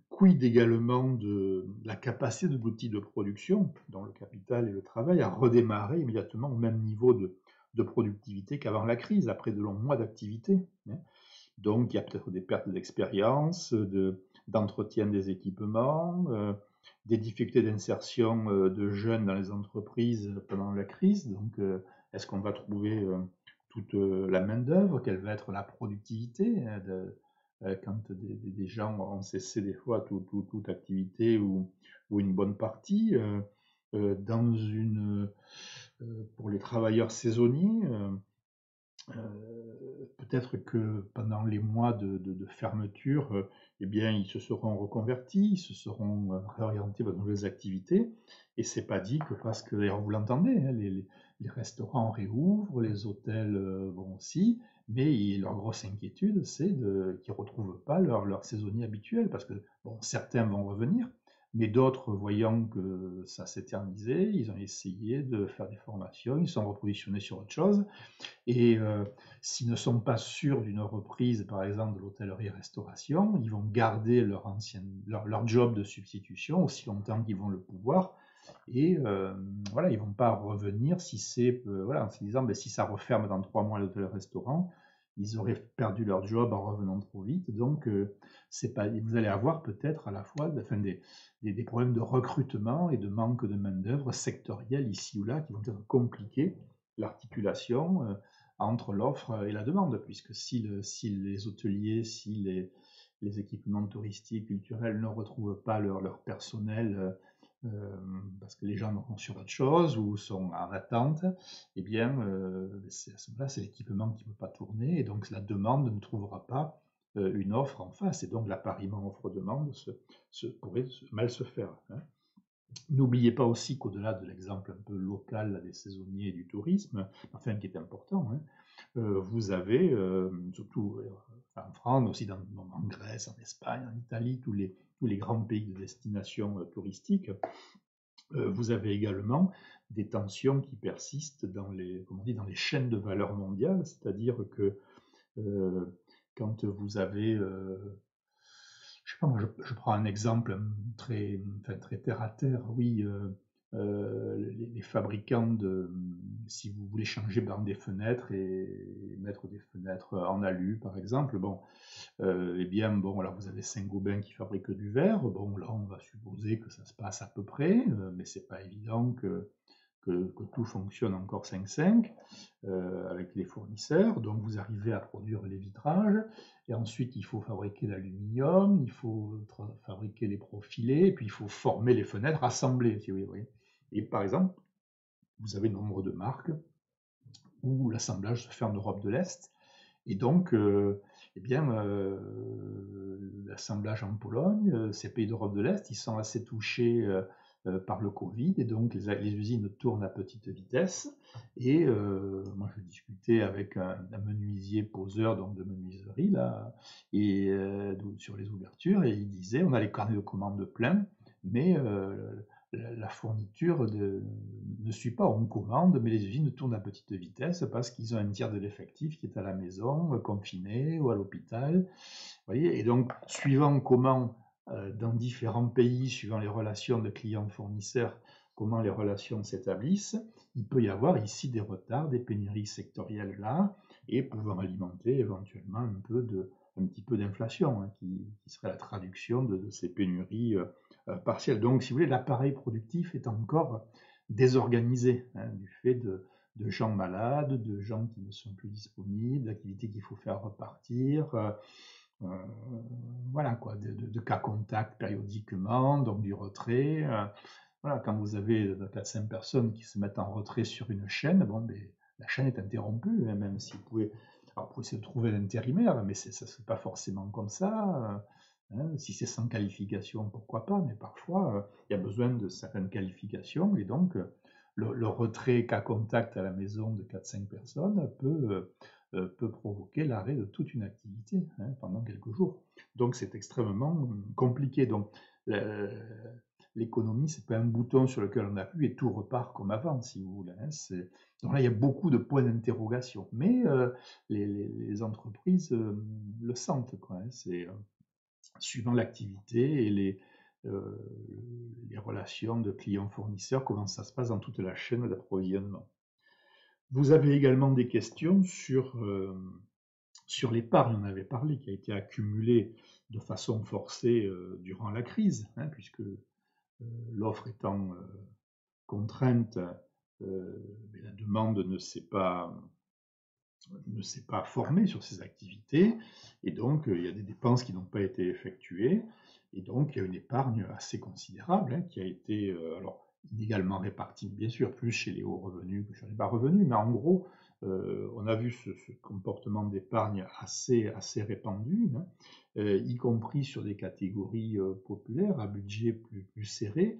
Quid également de la capacité de l'outil de production, dans le capital et le travail, à redémarrer immédiatement au même niveau de productivité qu'avant la crise, après de longs mois d'activité. Donc, il y a peut-être des pertes d'expérience, d'entretien des équipements, des difficultés d'insertion de jeunes dans les entreprises pendant la crise. Donc, est-ce qu'on va trouver toute la main-d'œuvre? Quelle va être la productivité quand des gens ont cessé des fois toute activité ou une bonne partie pour les travailleurs saisonniers? Peut-être que pendant les mois de fermeture, eh bien, ils se seront reconvertis, ils se seront réorientés vers de nouvelles activités. Et c'est pas dit que parce que, d'ailleurs, vous l'entendez, hein, les restaurants réouvrent, les hôtels vont aussi, mais leur grosse inquiétude, c'est qu'ils ne retrouvent pas leur saisonnier habituel, parce que bon, certains vont revenir, mais d'autres, voyant que ça s'éternisait, ils ont essayé de faire des formations, ils sont repositionnés sur autre chose. Et s'ils ne sont pas sûrs d'une reprise, par exemple, de l'hôtellerie-restauration, ils vont garder leur job de substitution aussi longtemps qu'ils vont le pouvoir. Et voilà, ils ne vont pas revenir si c'est, voilà, en se disant, ben, si ça referme dans 3 mois l'hôtel-restaurant, ils auraient perdu leur job en revenant trop vite. Donc, c'est pas, vous allez avoir peut-être à la fois des problèmes de recrutement et de manque de main-d'œuvre sectorielle ici ou là qui vont être compliquer l'articulation entre l'offre et la demande, puisque si les hôteliers, si les équipements touristiques, culturels ne retrouvent pas leur personnel parce que les gens vont sur autre chose ou sont en attente, eh bien, à ce moment-là, c'est l'équipement qui ne peut pas tourner, et donc la demande ne trouvera pas une offre en face, et donc l'appariement offre-demande pourrait mal se faire. Hein. N'oubliez pas aussi qu'au-delà de l'exemple un peu local là, des saisonniers et du tourisme, enfin qui est important, hein, vous avez, surtout en France, mais aussi en Grèce, en Espagne, en Italie, tous les grands pays de destination touristique, vous avez également des tensions qui persistent dans dans les chaînes de valeur mondiale, c'est-à-dire que quand vous avez je sais pas, moi, je prends un exemple très terre à terre. Oui, les fabricants si vous voulez changer par exemple, des fenêtres et mettre des fenêtres en alu, par exemple, bon, eh bien, bon, alors vous avez Saint-Gobain qui fabrique du verre. Bon, là, on va supposer que ça se passe à peu près, mais c'est pas évident que tout fonctionne encore 5-5 avec les fournisseurs. Donc vous arrivez à produire les vitrages, et ensuite il faut fabriquer l'aluminium, il faut fabriquer les profilés, et puis il faut former les fenêtres, assembler, si vous voyez. Et par exemple, vous avez nombre de marques où l'assemblage se fait en Europe de l'Est, et donc, eh bien, l'assemblage en Pologne, ces pays d'Europe de l'Est, ils sont assez touchés par le Covid, et donc les usines tournent à petite vitesse. Et moi, je discutais avec un menuisier poseur, donc de menuiserie, là, et sur les ouvertures, et il disait, on a les carnets de commandes pleins, mais la fourniture ne suit pas, on commande, mais les usines tournent à petite vitesse parce qu'ils ont un tiers de l'effectif qui est à la maison, confiné ou à l'hôpital. Voyez, et donc, suivant comment, dans différents pays, suivant les relations de clients-fournisseurs, comment les relations s'établissent, il peut y avoir ici des retards, des pénuries sectorielles là, et pouvant alimenter éventuellement un petit peu d'inflation, hein, qui serait la traduction de ces pénuries partielles. Donc, si vous voulez, l'appareil productif est encore désorganisé, hein, du fait de gens malades, de gens qui ne sont plus disponibles, d'activités qu'il faut faire repartir, voilà quoi, de cas contacts périodiquement, donc du retrait. Voilà, quand vous avez 4-5 personnes qui se mettent en retrait sur une chaîne, bon, ben, la chaîne est interrompue, hein, même si vous pouvez, alors vous pouvez essayer de trouver l'intérimaire, mais ça ne se fait pas forcément comme ça. Hein, si c'est sans qualification, pourquoi pas, mais parfois il y a besoin de certaines qualifications, et donc le retrait cas contact à la maison de 4-5 personnes peut provoquer l'arrêt de toute une activité, hein, pendant quelques jours. Donc c'est extrêmement compliqué. Donc l'économie, c'est pas un bouton sur lequel on appuie et tout repart comme avant, si vous voulez. Hein. Donc là, il y a beaucoup de points d'interrogation. Mais les entreprises le sentent, quoi. Hein. C'est suivant l'activité et euh, les relations de clients-fournisseurs, comment ça se passe dans toute la chaîne d'approvisionnement. Vous avez également des questions sur l'épargne, on avait parlé, qui a été accumulée de façon forcée durant la crise, hein, puisque l'offre étant contrainte, la demande ne s'est pas formée sur ces activités, et donc il y a des dépenses qui n'ont pas été effectuées, et donc il y a une épargne assez considérable hein, qui a été, alors inégalement répartie, bien sûr, plus chez les hauts revenus que chez les bas revenus, mais en gros, on a vu ce comportement d'épargne assez répandu, hein, y compris sur des catégories populaires à budget plus serré,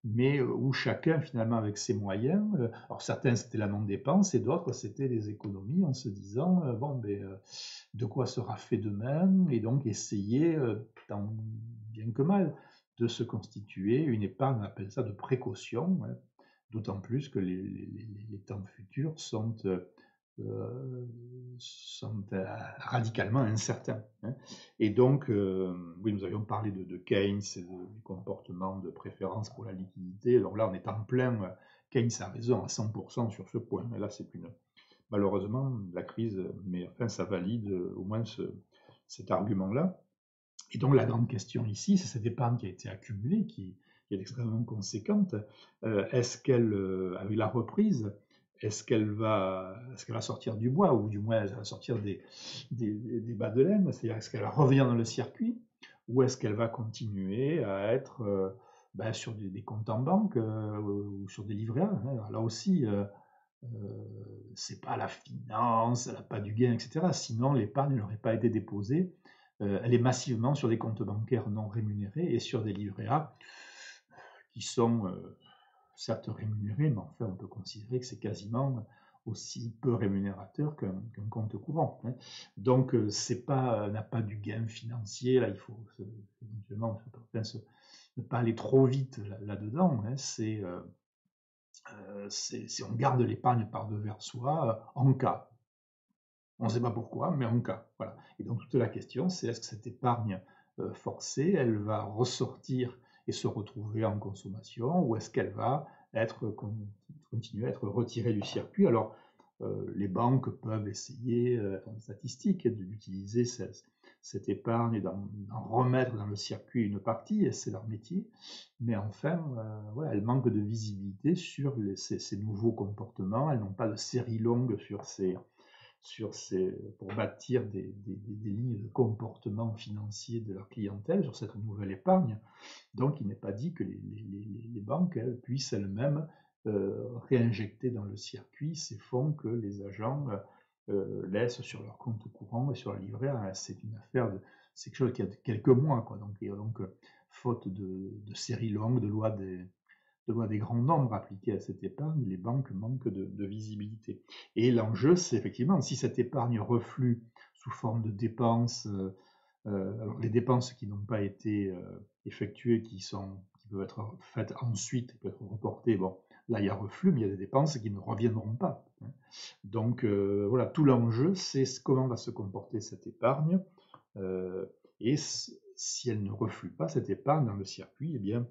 mais où chacun finalement avec ses moyens, alors certains c'était la non-dépense et d'autres c'était des économies en se disant bon ben de quoi sera fait demain et donc essayer tant bien que mal de se constituer une épargne, on appelle ça de précaution, hein, d'autant plus que les temps futurs sont radicalement incertains. Hein. Et donc, oui, nous avions parlé de Keynes et du comportement de préférence pour la liquidité. Alors là, on est en plein. Keynes a raison à 100% sur ce point. Mais là, c'est malheureusement, la crise, mais enfin, ça valide au moins cet argument-là. Et donc, la grande question ici, c'est cette épargne qui a été accumulée, qui est extrêmement conséquente. Est-ce qu'elle, avec la reprise, est-ce qu'elle va sortir du bois, ou du moins elle va sortir des bas de laine, c'est-à-dire est-ce qu'elle va revenir dans le circuit, ou est-ce qu'elle va continuer à être sur des comptes en banque ou sur des livrets A, hein. Là aussi, c'est pas la finance, elle n'a pas du gain, etc. Sinon, l'épargne n'aurait pas été déposée. Elle est massivement sur des comptes bancaires non rémunérés et sur des livrets A qui sont certes rémunérés, mais enfin, on peut considérer que c'est quasiment aussi peu rémunérateur qu'un compte courant. Hein. Donc, n'a pas du gain financier. Là, il faut éventuellement ne pas aller trop vite là-dedans. Hein. On garde l'épargne par devers soi en cas. On ne sait pas pourquoi, mais en cas. Voilà. Et donc toute la question, c'est est-ce que cette épargne forcée, elle va ressortir et se retrouver en consommation, ou est-ce qu'elle va continuer à être retirée du circuit? Alors, les banques peuvent essayer, dans les statistiques, d'utiliser cette épargne et d'en remettre dans le circuit une partie, et c'est leur métier. Mais enfin, voilà, elles manquent de visibilité sur ces nouveaux comportements, elles n'ont pas de série longue pour bâtir des lignes de comportement financier de leur clientèle sur cette nouvelle épargne. Donc, il n'est pas dit que les banques puissent elles-mêmes réinjecter dans le circuit ces fonds que les agents laissent sur leur compte courant et sur la livret A. C'est une affaire c'est quelque chose qui a quelques mois, quoi. Donc, faute de série longue, de loi des grands nombres appliqués à cette épargne, les banques manquent de visibilité. Et l'enjeu, c'est effectivement, si cette épargne reflue sous forme de dépenses, alors les dépenses qui n'ont pas été effectuées, qui peuvent être faites ensuite, qui peuvent être reportées, bon, là il y a reflux, mais il y a des dépenses qui ne reviendront pas. Hein. Donc voilà, tout l'enjeu, c'est comment va se comporter cette épargne, et si elle ne reflue pas, cette épargne dans le circuit, eh bien,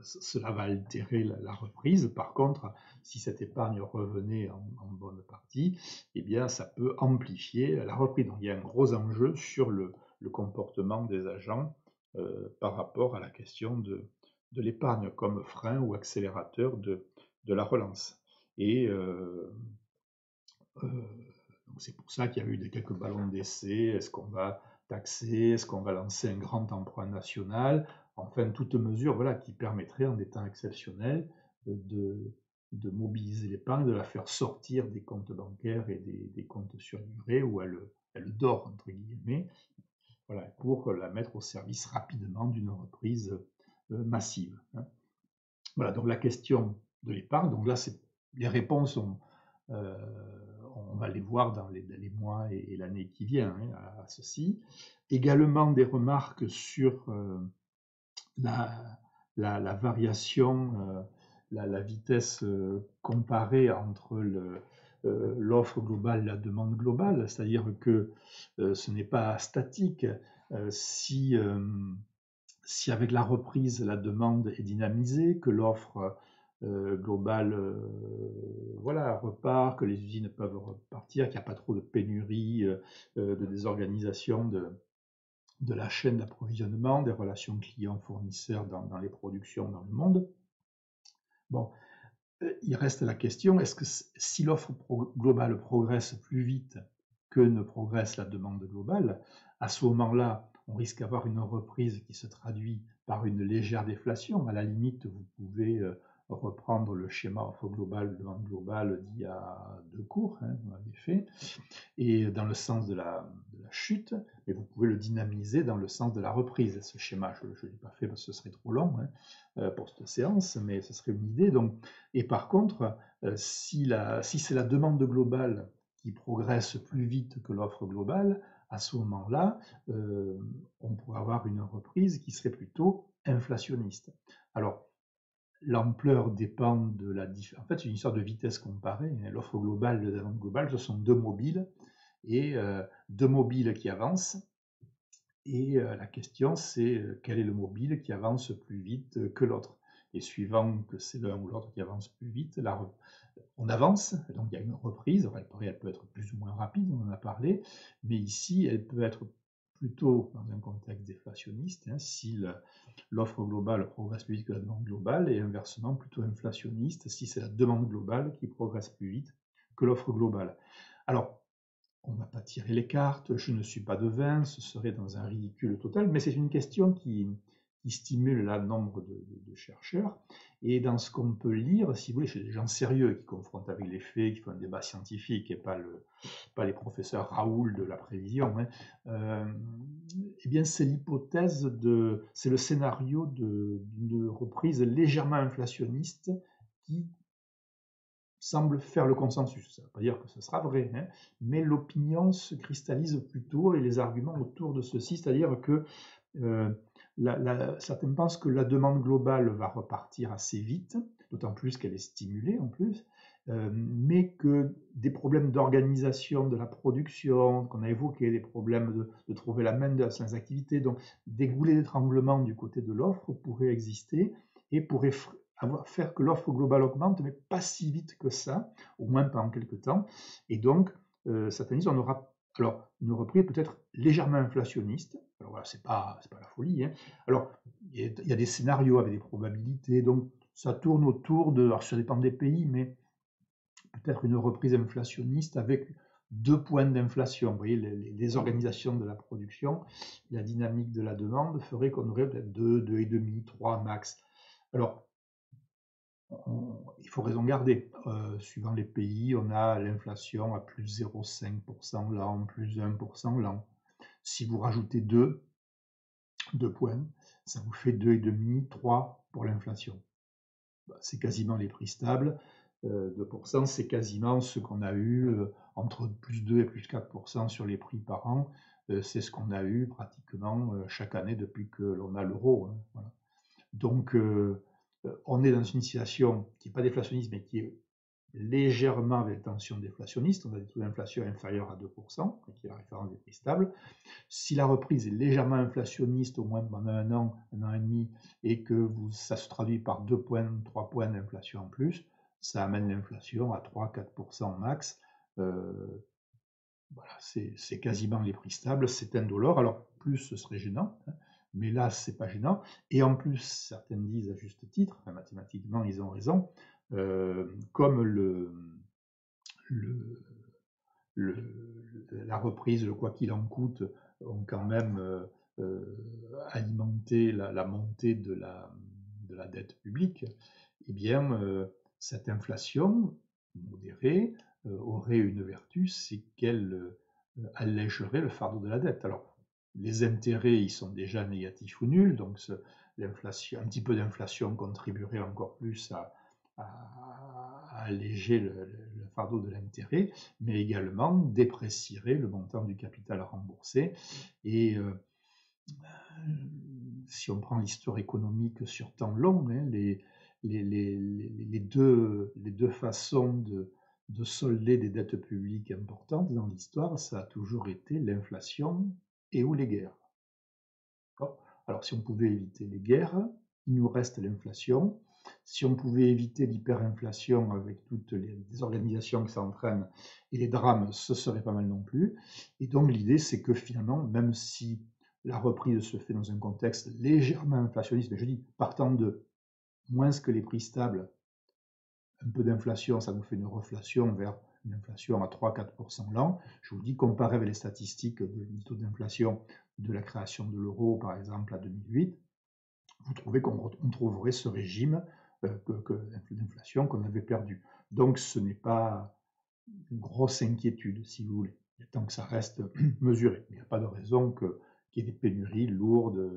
cela va altérer la reprise. Par contre, si cette épargne revenait en bonne partie, eh bien, ça peut amplifier la reprise. Donc, il y a un gros enjeu sur le comportement des agents par rapport à la question de l'épargne comme frein ou accélérateur de la relance. Et c'est pour ça qu'il y a eu quelques ballons d'essai. Est-ce qu'on va taxer? Est-ce qu'on va lancer un grand emprunt national? Enfin, toute mesure voilà, qui permettrait, en des temps exceptionnels, de mobiliser l'épargne, de la faire sortir des comptes bancaires et des comptes surlivrés où elle dort, entre guillemets, voilà, pour la mettre au service rapidement d'une reprise massive. Hein. Voilà, donc la question de l'épargne, donc là, les réponses on va les voir dans les mois et l'année qui vient hein, à ceci. Également des remarques sur la, la variation, la vitesse comparée entre l'offre globale et la demande globale, c'est-à-dire que ce n'est pas statique. Si, si avec la reprise, la demande est dynamisée, que l'offre globale voilà, repart, que les usines peuvent repartir, qu'il n'y a pas trop de pénurie, de désorganisation de la chaîne d'approvisionnement, des relations clients-fournisseurs dans les productions dans le monde. Bon, il reste la question, est-ce que si l'offre globale progresse plus vite que ne progresse la demande globale, à ce moment-là, on risque d'avoir une reprise qui se traduit par une légère déflation. À la limite, vous pouvez reprendre le schéma offre globale, demande globale d'il y a 2 cours, hein, vous l'avez fait, et dans le sens de la chute, mais vous pouvez le dynamiser dans le sens de la reprise. Ce schéma, je ne l'ai pas fait parce que ce serait trop long pour cette séance, mais ce serait une idée. Donc, et par contre, si c'est la demande globale qui progresse plus vite que l'offre globale, à ce moment-là, on pourrait avoir une reprise qui serait plutôt inflationniste. Alors, l'ampleur dépend de la différence. En fait, c'est une histoire de vitesse comparée. L'offre globale et la demande globale, ce sont 2 mobiles et 2 mobiles qui avancent. Et la question, c'est quel est le mobile qui avance plus vite que l'autre. Et suivant que c'est l'un ou l'autre qui avance plus vite, on avance, donc il y a une reprise. Elle peut être plus ou moins rapide, on en a parlé, mais ici, elle peut être plutôt dans un contexte déflationniste, hein, si l'offre globale progresse plus vite que la demande globale, et inversement plutôt inflationniste, si c'est la demande globale qui progresse plus vite que l'offre globale. Alors, on n'a pas tiré les cartes, je ne suis pas devin, ce serait dans un ridicule total, mais c'est une question qui stimule le nombre de chercheurs. Et dans ce qu'on peut lire, si vous voulez, chez des gens sérieux qui confrontent avec les faits, qui font un débat scientifique et pas les professeurs Raoul de la prévision, hein, eh bien c'est l'hypothèse c'est le scénario d'une reprise légèrement inflationniste qui semble faire le consensus. Ça ne veut pas dire que ce sera vrai, hein, mais l'opinion se cristallise plutôt et les arguments autour de ceci, c'est-à-dire que certains pensent que la demande globale va repartir assez vite, d'autant plus qu'elle est stimulée en plus, mais que des problèmes d'organisation de la production, qu'on a évoqué, des problèmes de trouver la main-d'œuvre dans les activités, donc des goulets d'étranglement du côté de l'offre pourraient exister et pourraient faire que l'offre globale augmente, mais pas si vite que ça, au moins pendant quelques temps. Et donc, certains disent on aura alors une reprise peut-être légèrement inflationniste. Alors voilà, c'est pas la folie, hein. Alors, il y a des scénarios avec des probabilités, donc ça tourne autour de, alors ça dépend des pays, mais peut-être une reprise inflationniste avec 2 points d'inflation. Vous voyez, les organisations de la production, la dynamique de la demande ferait qu'on aurait peut-être 2, 2,5, 3 max. Alors, il faut raison garder. Suivant les pays, on a l'inflation à plus 0,5% l'an, plus 1% l'an. Si vous rajoutez 2 points, ça vous fait 2,5, 3 pour l'inflation. C'est quasiment les prix stables. 2%, c'est quasiment ce qu'on a eu entre plus 2 et plus 4% sur les prix par an. C'est ce qu'on a eu pratiquement chaque année depuis que l'on a l'euro, hein, voilà. Donc, on est dans une situation qui n'est pas déflationniste, mais qui est légèrement avec tension déflationniste. On a des taux d'inflation inférieurs à 2%, qui est la référence des prix stables. Si la reprise est légèrement inflationniste, au moins pendant un an et demi, et que ça se traduit par 2 points, 3 points d'inflation en plus, ça amène l'inflation à 3-4% max. Voilà, c'est quasiment les prix stables, c'est indolore. Alors, plus ce serait gênant, hein, mais là, c'est pas gênant. Et en plus, certains disent à juste titre, enfin, mathématiquement, ils ont raison, comme le, la reprise, le quoi qu'il en coûte, ont quand même alimenté la montée de la dette publique, eh bien, cette inflation modérée aurait une vertu, c'est qu'elle allégerait le fardeau de la dette. Alors, les intérêts, ils sont déjà négatifs ou nuls, donc l'inflation, un petit peu d'inflation contribuerait encore plus à alléger le fardeau de l'intérêt, mais également déprécierait le montant du capital remboursé. Et si on prend l'histoire économique sur temps long, hein, les deux façons de solder des dettes publiques importantes dans l'histoire, ça a toujours été l'inflation et ou les guerres. Alors, si on pouvait éviter les guerres, il nous reste l'inflation. Si on pouvait éviter l'hyperinflation avec toutes les désorganisations que ça entraîne et les drames, ce serait pas mal non plus. Et donc, l'idée, c'est que finalement, même si la reprise se fait dans un contexte légèrement inflationniste, mais je dis partant de moins que les prix stables, un peu d'inflation, ça nous fait une reflation vers une inflation à 3-4% l'an. Je vous dis, comparé avec les statistiques du taux d'inflation de la création de l'euro, par exemple, à 2008, vous trouvez qu'on trouverait ce régime d'inflation qu'on avait perdu. Donc ce n'est pas une grosse inquiétude, si vous voulez, tant que ça reste mesuré. Il n'y a pas de raison qu'il y ait des pénuries lourdes,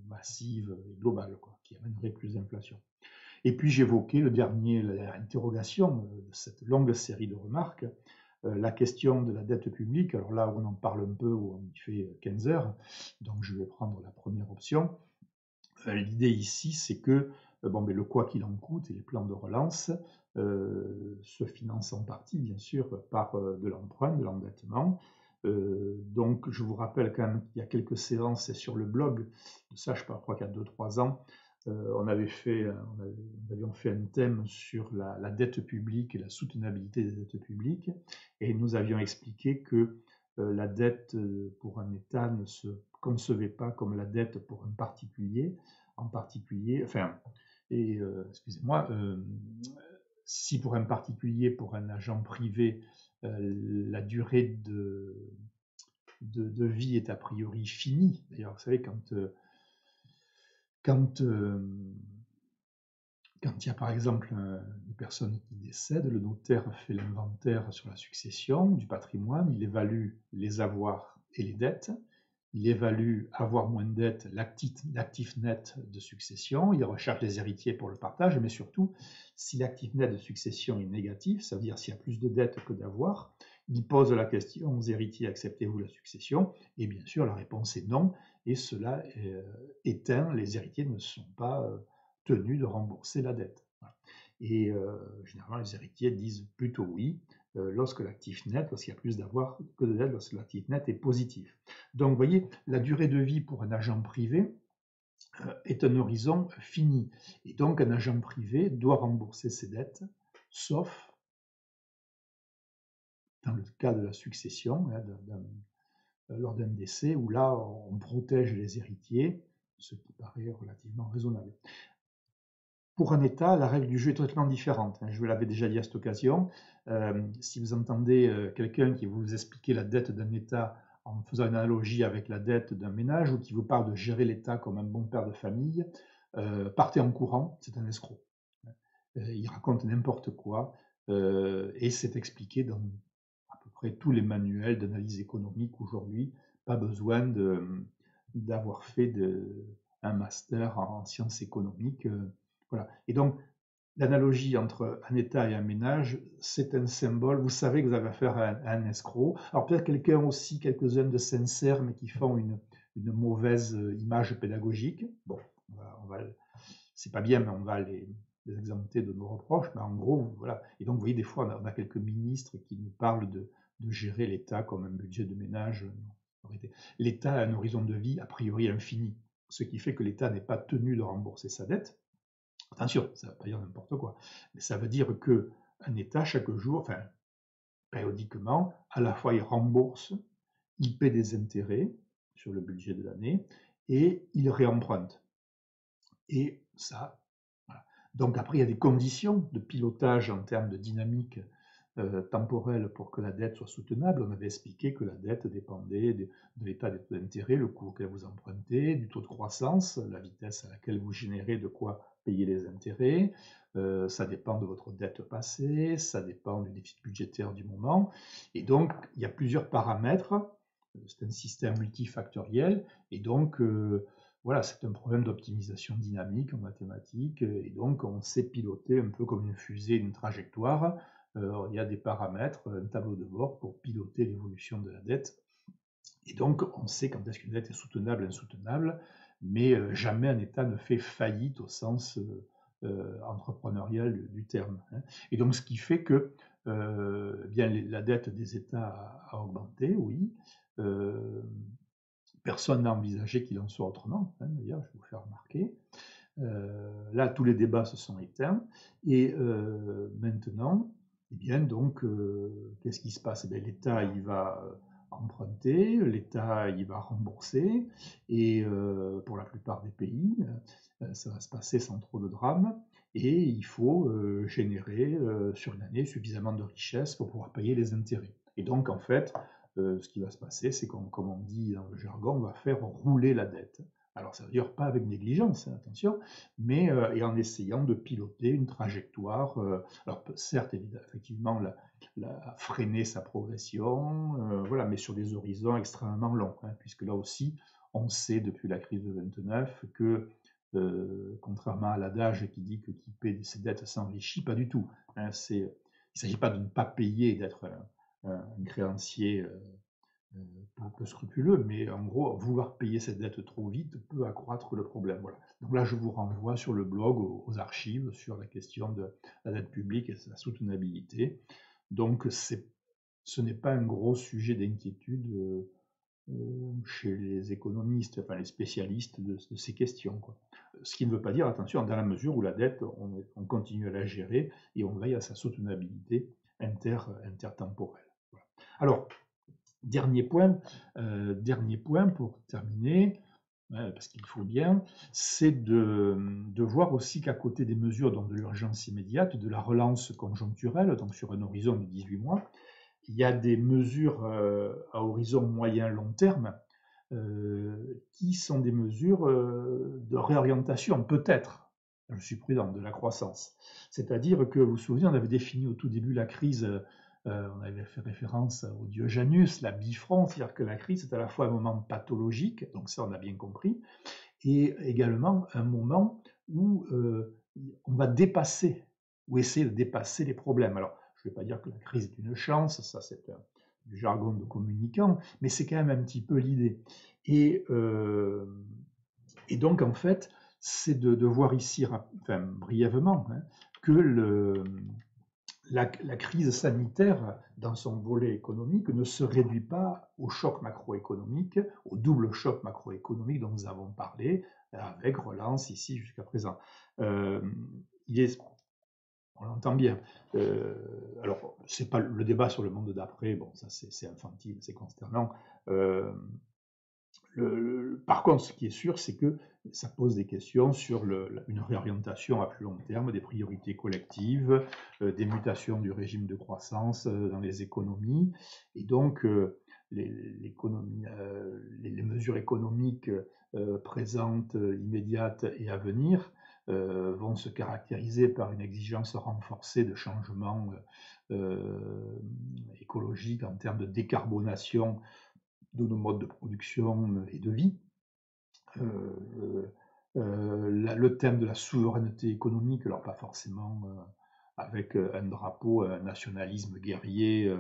massives et globales, qui amèneraient plus d'inflation. Et puis j'évoquais l'interrogation de cette longue série de remarques, la question de la dette publique. Alors là, on en parle un peu, on y fait 15 heures, donc je vais prendre la première option. L'idée ici, c'est que le quoi qu'il en coûte et les plans de relance se financent en partie, bien sûr, par de l'emprunt, de l'endettement. Donc, je vous rappelle quand même qu'il y a quelques séances sur le blog, de ça, je crois qu'il y a 2-3 ans, on avions fait un thème sur la dette publique et la soutenabilité des dettes publiques, et nous avions expliqué que la dette pour un État ne se concevait pas comme la dette pour un particulier, excusez-moi, si pour un particulier, pour un agent privé, la durée de vie est a priori finie. D'ailleurs, vous savez, quand il y a par exemple une personne qui décède, le notaire fait l'inventaire sur la succession du patrimoine, il évalue les avoirs et les dettes, il évalue avoir moins de dettes, l'actif net de succession, il recherche les héritiers pour le partage, mais surtout, si l'actif net de succession est négatif, ça veut dire s'il y a plus de dettes que d'avoirs, il pose la question aux héritiers, acceptez-vous la succession? Et bien sûr, la réponse est non, et cela éteint, les héritiers ne sont pas tenus de rembourser la dette. Et généralement, les héritiers disent plutôt oui lorsque l'actif net, lorsqu'il y a plus d'avoir que de dettes, lorsque l'actif net est positif. Donc, vous voyez, la durée de vie pour un agent privé est un horizon fini. Et donc, un agent privé doit rembourser ses dettes, sauf dans le cas de la succession, lors d'un décès, où là, on protège les héritiers, ce qui paraît relativement raisonnable. Pour un État, la règle du jeu est totalement différente. Je vous l'avais déjà dit à cette occasion. Si vous entendez quelqu'un qui vous expliquer la dette d'un État en faisant une analogie avec la dette d'un ménage ou qui vous parle de gérer l'État comme un bon père de famille, partez en courant, c'est un escroc. Il raconte n'importe quoi et c'est expliqué dans à peu près tous les manuels d'analyse économique aujourd'hui. Pas besoin d'avoir fait un master en sciences économiques. Voilà. Et donc, l'analogie entre un État et un ménage, c'est un symbole. Vous savez que vous avez affaire à un escroc. Alors peut-être quelques-uns de sincères, mais qui font une mauvaise image pédagogique. Bon, c'est pas bien, mais on va les exempter de nos reproches. Mais en gros, voilà. Et donc, vous voyez, des fois, on a quelques ministres qui nous parlent de gérer l'État comme un budget de ménage. L'État a un horizon de vie a priori infini, ce qui fait que l'État n'est pas tenu de rembourser sa dette. Attention, ça ne veut pas dire n'importe quoi, mais ça veut dire qu'un État, chaque jour, enfin, périodiquement, à la fois il rembourse, il paie des intérêts sur le budget de l'année et il réemprunte. Et ça, voilà. Donc après, il y a des conditions de pilotage en termes de dynamique temporelle pour que la dette soit soutenable. On avait expliqué que la dette dépendait de l'état des taux d'intérêt, le coût auquel vous empruntez, du taux de croissance, la vitesse à laquelle vous générez de quoi payer les intérêts. Ça dépend de votre dette passée, ça dépend du déficit budgétaire du moment. Et donc, il y a plusieurs paramètres. C'est un système multifactoriel. Et donc, voilà, c'est un problème d'optimisation dynamique en mathématiques. Et donc, on sait piloter un peu comme une fusée, une trajectoire. Il y a des paramètres, un tableau de bord pour piloter l'évolution de la dette. Et donc, on sait quand est-ce qu'une dette est soutenable, insoutenable, mais jamais un État ne fait faillite au sens entrepreneurial du terme. Hein. Et donc, ce qui fait que bien, la dette des États a augmenté, oui. Personne n'a envisagé qu'il en soit autrement, hein, d'ailleurs, je vais vous faire remarquer. Là, tous les débats se sont éteints. Et maintenant, eh bien, donc, qu'est-ce qui se passe? Eh l'État, il va emprunter, l'État, il va rembourser, et pour la plupart des pays, ça va se passer sans trop de drame, et il faut générer sur une année suffisamment de richesses pour pouvoir payer les intérêts. Et donc, en fait, ce qui va se passer, c'est comme on dit dans le jargon, on va faire rouler la dette. Alors, ça ne veut dire pas avec négligence, hein, attention, mais et en essayant de piloter une trajectoire. Alors, certes, effectivement, freiner sa progression, voilà, mais sur des horizons extrêmement longs, hein, puisque là aussi, on sait depuis la crise de 29 que, contrairement à l'adage qui dit que qui paie ses dettes s'enrichit, pas du tout. Hein, il ne s'agit pas de ne pas payer et d'être un créancier peu scrupuleux, mais en gros, vouloir payer cette dette trop vite peut accroître le problème. Voilà. Donc là, je vous renvoie sur le blog, aux archives, sur la question de la dette publique et sa soutenabilité. Donc, ce n'est pas un gros sujet d'inquiétude chez les économistes, enfin les spécialistes de ces questions, quoi. Ce qui ne veut pas dire, attention, dans la mesure où la dette, on continue à la gérer et on veille à sa soutenabilité intertemporelle. Voilà. Alors, dernier point pour terminer, parce qu'il faut bien, c'est de voir aussi qu'à côté des mesures donc de l'urgence immédiate, de la relance conjoncturelle, donc sur un horizon de 18 mois, il y a des mesures à horizon moyen-long terme qui sont des mesures de réorientation, peut-être, je suis prudent, de la croissance. C'est-à-dire que, vous vous souvenez, on avait défini au tout début la crise, on avait fait référence au dieu Janus, la bifront, c'est-à-dire que la crise est à la fois un moment pathologique, donc ça on a bien compris, et également un moment où on va dépasser, ou essayer de dépasser les problèmes. Alors, je ne vais pas dire que la crise est une chance, ça c'est du jargon de communicant, mais c'est quand même un petit peu l'idée. Et, et donc, en fait, c'est de voir ici, enfin, brièvement, hein, que la crise sanitaire, dans son volet économique, ne se réduit pas au choc macroéconomique, au double choc macroéconomique dont nous avons parlé, avec relance ici jusqu'à présent. Il est, on l'entend bien. Alors, c'est pas le débat sur le monde d'après, bon, ça c'est infantile, c'est consternant. Par contre, ce qui est sûr, c'est que ça pose des questions sur une réorientation à plus long terme, des priorités collectives, des mutations du régime de croissance dans les économies. Et donc, les mesures économiques présentes, immédiates et à venir vont se caractériser par une exigence renforcée de changements écologiques en termes de décarbonation de nos modes de production et de vie. Le thème de la souveraineté économique, alors pas forcément avec un drapeau, un nationalisme guerrier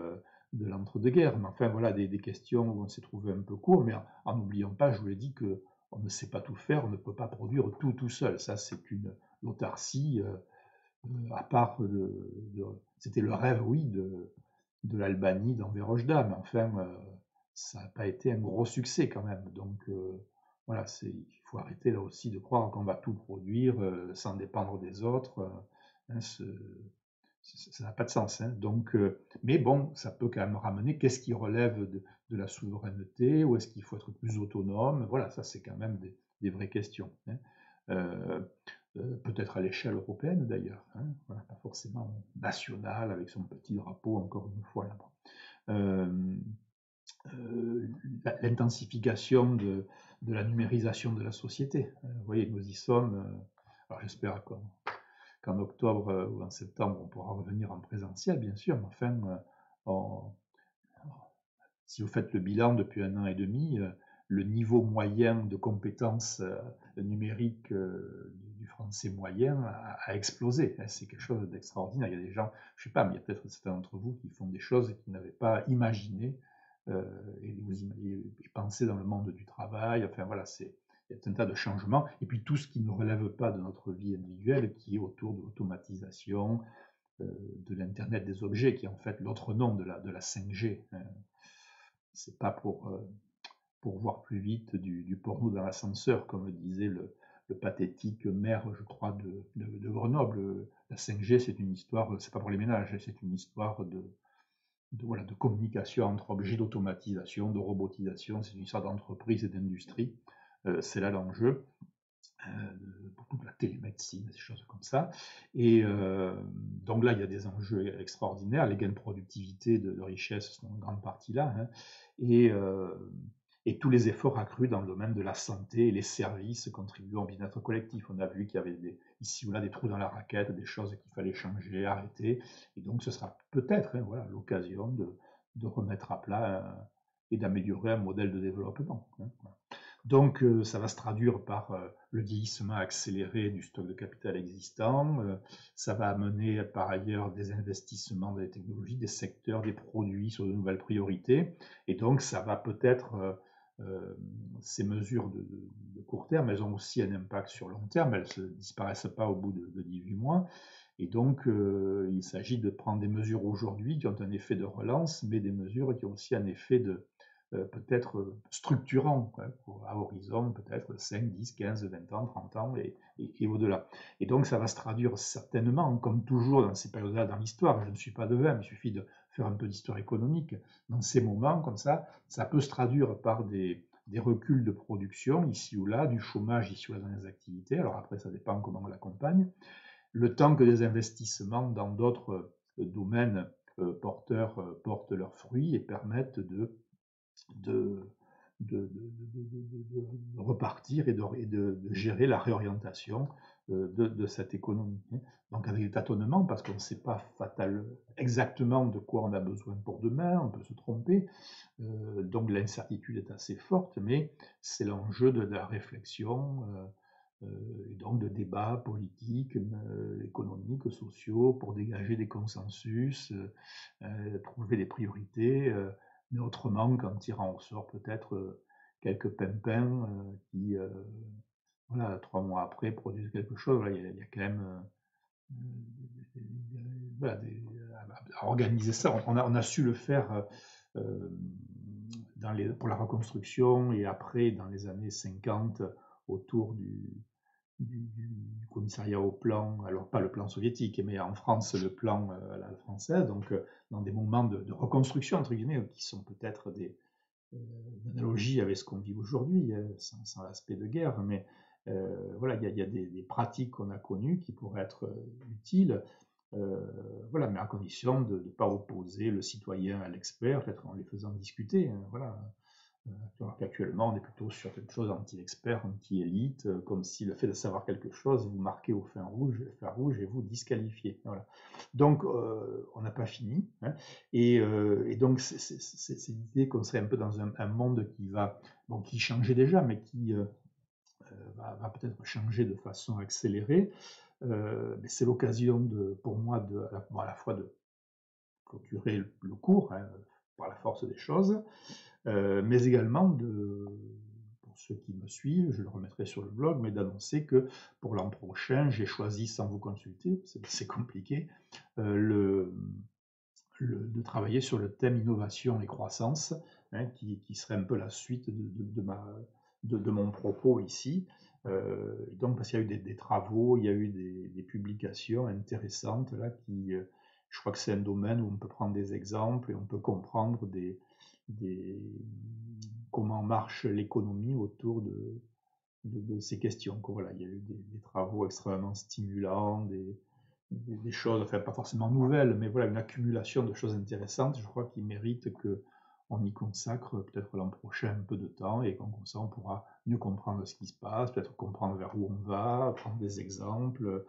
de l'entre-deux-guerres, mais enfin voilà des questions où on s'est trouvé un peu court, mais en n'oubliant pas, je vous l'ai dit, qu'on ne sait pas tout faire, on ne peut pas produire tout seul. Ça, c'est une autarcie, à part c'était le rêve, oui, de l'Albanie d'Enver Hoxha, mais enfin, ça n'a pas été un gros succès quand même. Donc voilà, il faut arrêter là aussi de croire qu'on va tout produire sans dépendre des autres. Hein, ça n'a pas de sens. Hein. Donc, mais bon, ça peut quand même ramener qu'est-ce qui relève de la souveraineté, ou est-ce qu'il faut être plus autonome. Voilà, ça c'est quand même des vraies questions. Hein. Peut-être à l'échelle européenne d'ailleurs, hein, voilà, pas forcément nationale avec son petit drapeau encore une fois là-bas. L'intensification de la numérisation de la société. Vous voyez, nous y sommes. Alors j'espère qu'en octobre ou en septembre, on pourra revenir en présentiel, bien sûr, mais enfin, si vous faites le bilan depuis 1 an et demi, le niveau moyen de compétences numériques du français moyen a explosé. C'est quelque chose d'extraordinaire. Il y a des gens, je ne sais pas, mais il y a peut-être certains d'entre vous qui font des choses qu'ils n'avaient pas imaginées et penser dans le monde du travail. Enfin voilà, il y a un tas de changements. Et puis tout ce qui ne relève pas de notre vie individuelle, qui est autour de l'automatisation, de l'Internet des objets, qui est en fait l'autre nom de la 5G. C'est pas pour voir plus vite du porno dans l'ascenseur, comme disait le pathétique maire, je crois, de Grenoble. La 5G, c'est une histoire, c'est pas pour les ménages, c'est une histoire voilà, de communication entre objets, d'automatisation, de robotisation, c'est une histoire d'entreprise et d'industrie. C'est là l'enjeu. Beaucoup de la télémédecine, des choses comme ça. Et donc là, il y a des enjeux extraordinaires. Les gains de productivité, de richesse sont en grande partie là. Hein. Et tous les efforts accrus dans le domaine de la santé et les services contribuent au bien-être collectif. On a vu qu'il y avait ici ou là des trous dans la raquette, des choses qu'il fallait changer, arrêter. Et donc ce sera peut-être voilà, l'occasion de remettre à plat et d'améliorer un modèle de développement. Hein. Donc ça va se traduire par le vieillissement accéléré du stock de capital existant, ça va amener par ailleurs des investissements dans les technologies, des secteurs, des produits sur de nouvelles priorités, et donc ça va peut-être, ces mesures de court terme, elles ont aussi un impact sur long terme, elles ne disparaissent pas au bout de 18 mois, et donc il s'agit de prendre des mesures aujourd'hui qui ont un effet de relance, mais des mesures qui ont aussi un effet de peut-être structurant, à horizon peut-être 5, 10, 15, 20 ans, 30 ans et au-delà. Et donc ça va se traduire certainement, comme toujours dans ces périodes-là dans l'histoire, je ne suis pas devin, il suffit de faire un peu d'histoire économique, dans ces moments comme ça peut se traduire par des reculs de production ici ou là, du chômage ici ou là dans les activités, alors après ça dépend comment on l'accompagne, le temps que des investissements dans d'autres domaines porteurs portent leurs fruits et permettent de repartir et de gérer la réorientation de cette économie. Donc avec des tâtonnements, parce qu'on ne sait pas exactement de quoi on a besoin pour demain, on peut se tromper, donc l'incertitude est assez forte, mais c'est l'enjeu de la réflexion, et donc de débats politiques, économiques, sociaux, pour dégager des consensus, trouver des priorités, mais autrement qu'en tirant au sort peut-être quelques pimpins qui, voilà, 3 mois après, produisent quelque chose. Voilà, il y a quand même voilà, à organiser ça. On a su le faire pour la reconstruction et après, dans les années 50, autour du commissariat au plan, alors pas le plan soviétique, mais en France, le plan à la française, donc dans des moments de reconstruction, entre guillemets, qui sont peut-être des analogies avec ce qu'on vit aujourd'hui, sans l'aspect de guerre, mais voilà, il y a des pratiques qu'on a connues qui pourraient être utiles, voilà, mais à condition de ne pas opposer le citoyen à l'expert, peut-être en les faisant discuter, hein, voilà. Alors qu'actuellement, on est plutôt sur quelque chose anti-expert, anti-élite, comme si le fait de savoir quelque chose vous marquez au fer rouge et vous disqualifiez. Voilà. Donc, on n'a pas fini. Hein, et donc, c'est l'idée qu'on serait un peu dans un monde qui changeait déjà, mais qui va peut-être changer de façon accélérée. Mais c'est l'occasion pour moi à la fois de clôturer le cours, hein, par la force des choses, mais également pour ceux qui me suivent, je le remettrai sur le blog, mais d'annoncer que pour l'an prochain, j'ai choisi, sans vous consulter, c'est compliqué, de travailler sur le thème innovation et croissance, hein, qui serait un peu la suite de mon propos ici. Donc, parce qu'il y a eu des travaux, il y a eu des publications intéressantes là, je crois que c'est un domaine où on peut prendre des exemples et on peut comprendre comment marche l'économie autour de ces questions. Voilà, il y a eu des travaux extrêmement stimulants, des choses, enfin pas forcément nouvelles, mais voilà, une accumulation de choses intéressantes, je crois, qui méritent qu'on y consacre peut-être l'an prochain un peu de temps et comme ça on pourra mieux comprendre ce qui se passe, peut-être comprendre vers où on va, prendre des exemples,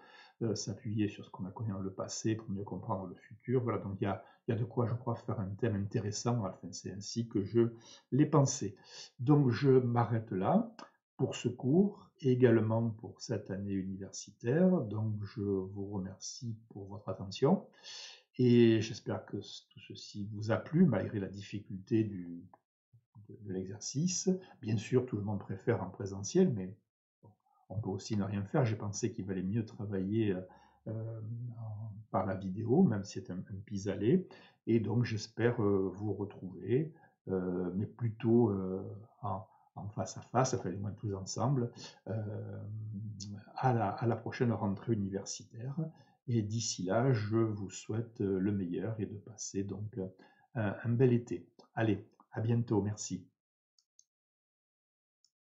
s'appuyer sur ce qu'on a connu dans le passé pour mieux comprendre le futur. Voilà, donc il y a de quoi, je crois, faire un thème intéressant. Enfin, c'est ainsi que je l'ai pensé. Donc je m'arrête là pour ce cours et également pour cette année universitaire. Donc je vous remercie pour votre attention Et j'espère que tout ceci vous a plu, malgré la difficulté de l'exercice. Bien sûr, tout le monde préfère en présentiel, mais bon, on peut aussi ne rien faire. J'ai pensé qu'il valait mieux travailler par la vidéo, même si c'est un pis-aller. Et donc, j'espère vous retrouver, mais plutôt en face à face, enfin, du moins tous ensemble, à la prochaine rentrée universitaire. Et d'ici là, je vous souhaite le meilleur et de passer donc un bel été. Allez, à bientôt, merci.